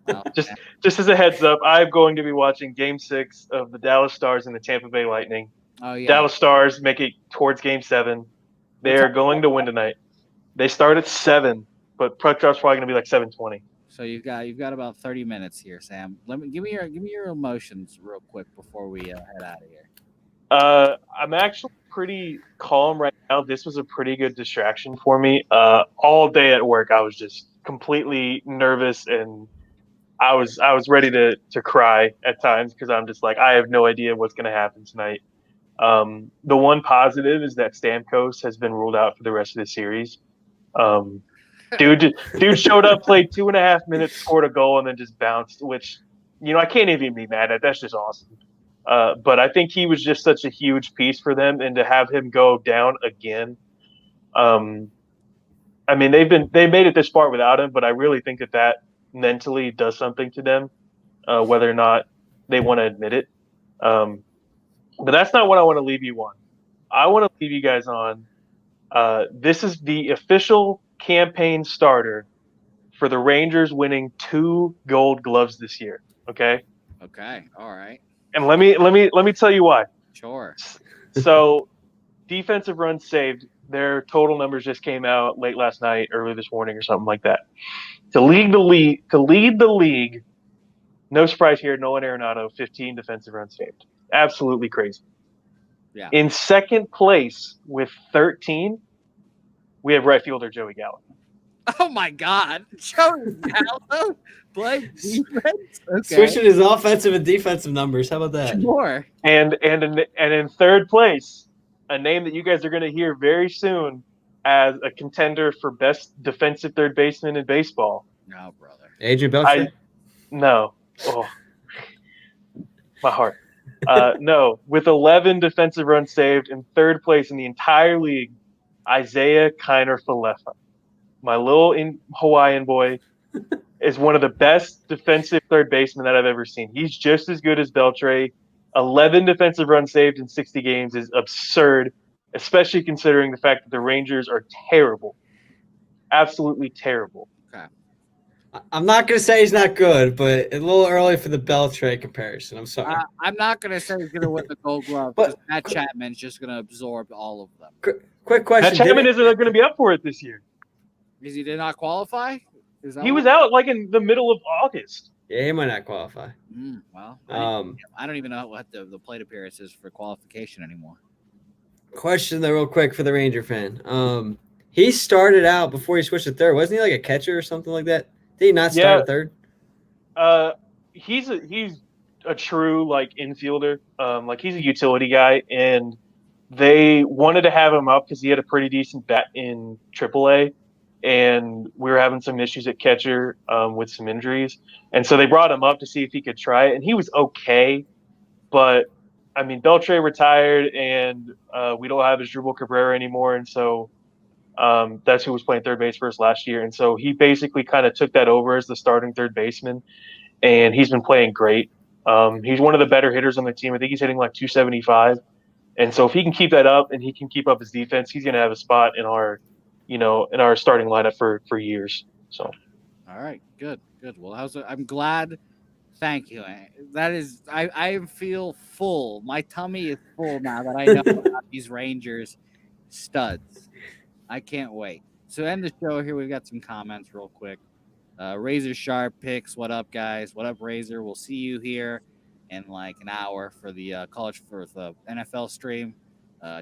Oh, Just just as a heads up, I'm going to be watching Game 6 of the Dallas Stars and the Tampa Bay Lightning. oh yeah. Dallas Stars make it towards Game 7. They What are time- going to win tonight. They start at 7, but puck drop's probably going to be like 7:20. So you've got about 30 minutes here, Sam. Give me your emotions real quick before we head out of here. I'm actually pretty calm right now. This was a pretty good distraction for me. All day at work, I was just completely nervous, and I was ready to cry at times because I'm just like I have no idea what's going to happen tonight. The one positive is that Stamkos has been ruled out for the rest of the series. Um, dude showed up, played 2.5 minutes, scored a goal, and then just bounced. Which I can't even be mad at. That's just awesome. But I think he was just such a huge piece for them, and to have him go down again. Um, I mean, they made it this far without him, but I really think that mentally does something to them, whether or not they want to admit it. Um, but that's not what I want to leave you on. I want to leave you guys on. This is the official campaign starter for the Rangers winning 2 Gold Gloves this year. Okay, Okay. All right. and let me tell you why. Sure. So defensive runs saved. Their total numbers just came out late last night, early this morning, or something like that. To lead the league. No surprise here. Nolan Arenado, 15 defensive runs saved. Absolutely crazy. Yeah. In second place with 13, we have right fielder Joey Gallo. Oh my God, Joey Gallo playing defense. Okay. Switching his offensive and defensive numbers. How about that? Sure. And in third place, a name that you guys are going to hear very soon as a contender for best defensive third baseman in baseball. No, brother. Adrian Beltre? No. Oh, my heart. No, with 11 defensive runs saved in third place in the entire league, Isaiah Kiner Falefa, my little Hawaiian boy, is one of the best defensive third basemen that I've ever seen. He's just as good as Beltre. 11 defensive runs saved in 60 games is absurd, especially considering the fact that the Rangers are terrible. Absolutely terrible. I'm not going to say he's not good, but a little early for the Beltre comparison. I'm sorry. I'm not gonna say he's gonna win the Gold Glove But- because Matt Chapman's just gonna absorb all of them. Quick Matt question. Chapman Did isn't going to be up for it this year. Because he did not qualify. Is that He what- was out like in the middle of August. yeah, he might not qualify. Well, Um, I don't even know what the plate appearance is for qualification anymore. question though, real quick for the Ranger fan. He started out before he switched to third. Wasn't he like a catcher or something like that? Did he not start Yeah. at third? He's a true like infielder. Like he's a utility guy, and they wanted to have him up because he had a pretty decent bat in AAA, and we were having some issues at catcher with some injuries, and so they brought him up to see if he could try it, and he was okay, but I mean Beltre retired, and we don't have Asdrubal Cabrera anymore, and so that's who was playing third base for us last year, and so he basically kind of took that over as the starting third baseman, and he's been playing great. He's one of the better hitters on the team. I think he's hitting like 275. And so if he can keep that up and he can keep up his defense, he's going to have a spot in our starting lineup for years. So, All right, good. Well, I'm glad. Thank you. That is, I feel full. My tummy is full now that I know about these Rangers studs. I can't wait. So end the show here. We've got some comments real quick. Razor Sharp picks. What up, guys? What up, Razor? We'll see you here in like an hour for the the NFL stream.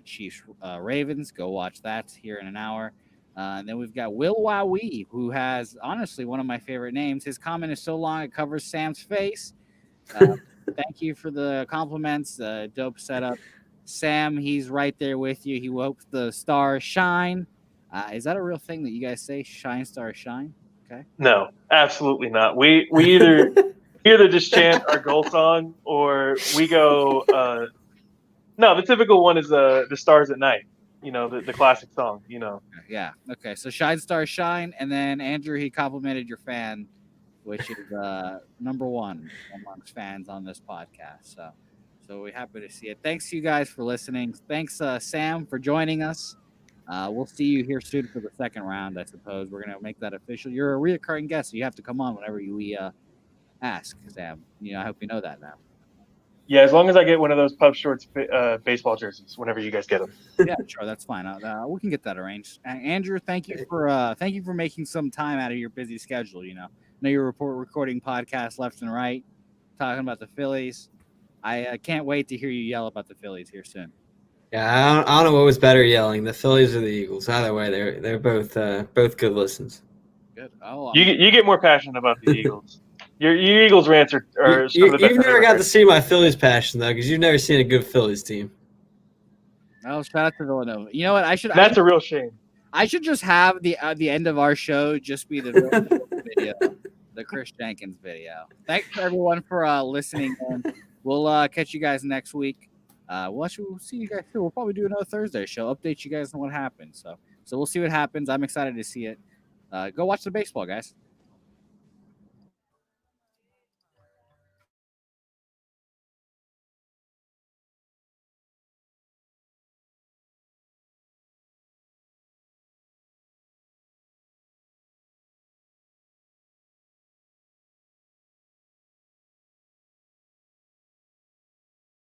Chiefs Ravens. Go watch that here in an hour. And then we've got Will Wowee, who has honestly one of my favorite names. His comment is so long it covers Sam's face. Thank you for the compliments. Dope setup. Sam, he's right there with you. He hopes the stars shine. Is that a real thing that you guys say? Shine, stars, shine? Okay. no, absolutely not. We either just chant our goal song or we go. No, the typical one is the Stars at Night. The classic song. Yeah. Okay. So shine, stars, shine. And then Andrew, he complimented your fan, which is number one amongst fans on this podcast. So we're happy to see it. Thanks you guys for listening. Thanks Sam for joining us. We'll see you here soon for the second round. I suppose we're gonna make that official. You're a reoccurring guest, so you have to come on whenever we ask, Sam. I hope you know that now. Yeah, as long as I get one of those Pub Shorts baseball jerseys whenever you guys get them. Yeah, sure, that's fine. We can get that arranged. Andrew, thank you for making some time out of your busy schedule. I know you're recording podcasts left and right, talking about the Phillies. I can't wait to hear you yell about the Phillies here soon. Yeah, I don't know what was better yelling, the Phillies or the Eagles. Either way, they're both good listens. Good. Oh, You get more passionate about the Eagles. Your Eagles rants are some of the best You've I've never ever got heard. to see my Phillies passion though, because you've never seen a good Phillies team. oh, shout out to Villanova. You know what? That's a real shame. I should just have the end of our show just be the Villanova video, the Chris Jenkins video. Thanks everyone for listening. We'll catch you guys next week. We'll see you guys too. We'll probably do another Thursday show. Update you guys on what happens. So we'll see what happens. I'm excited to see it. Go watch the baseball, guys.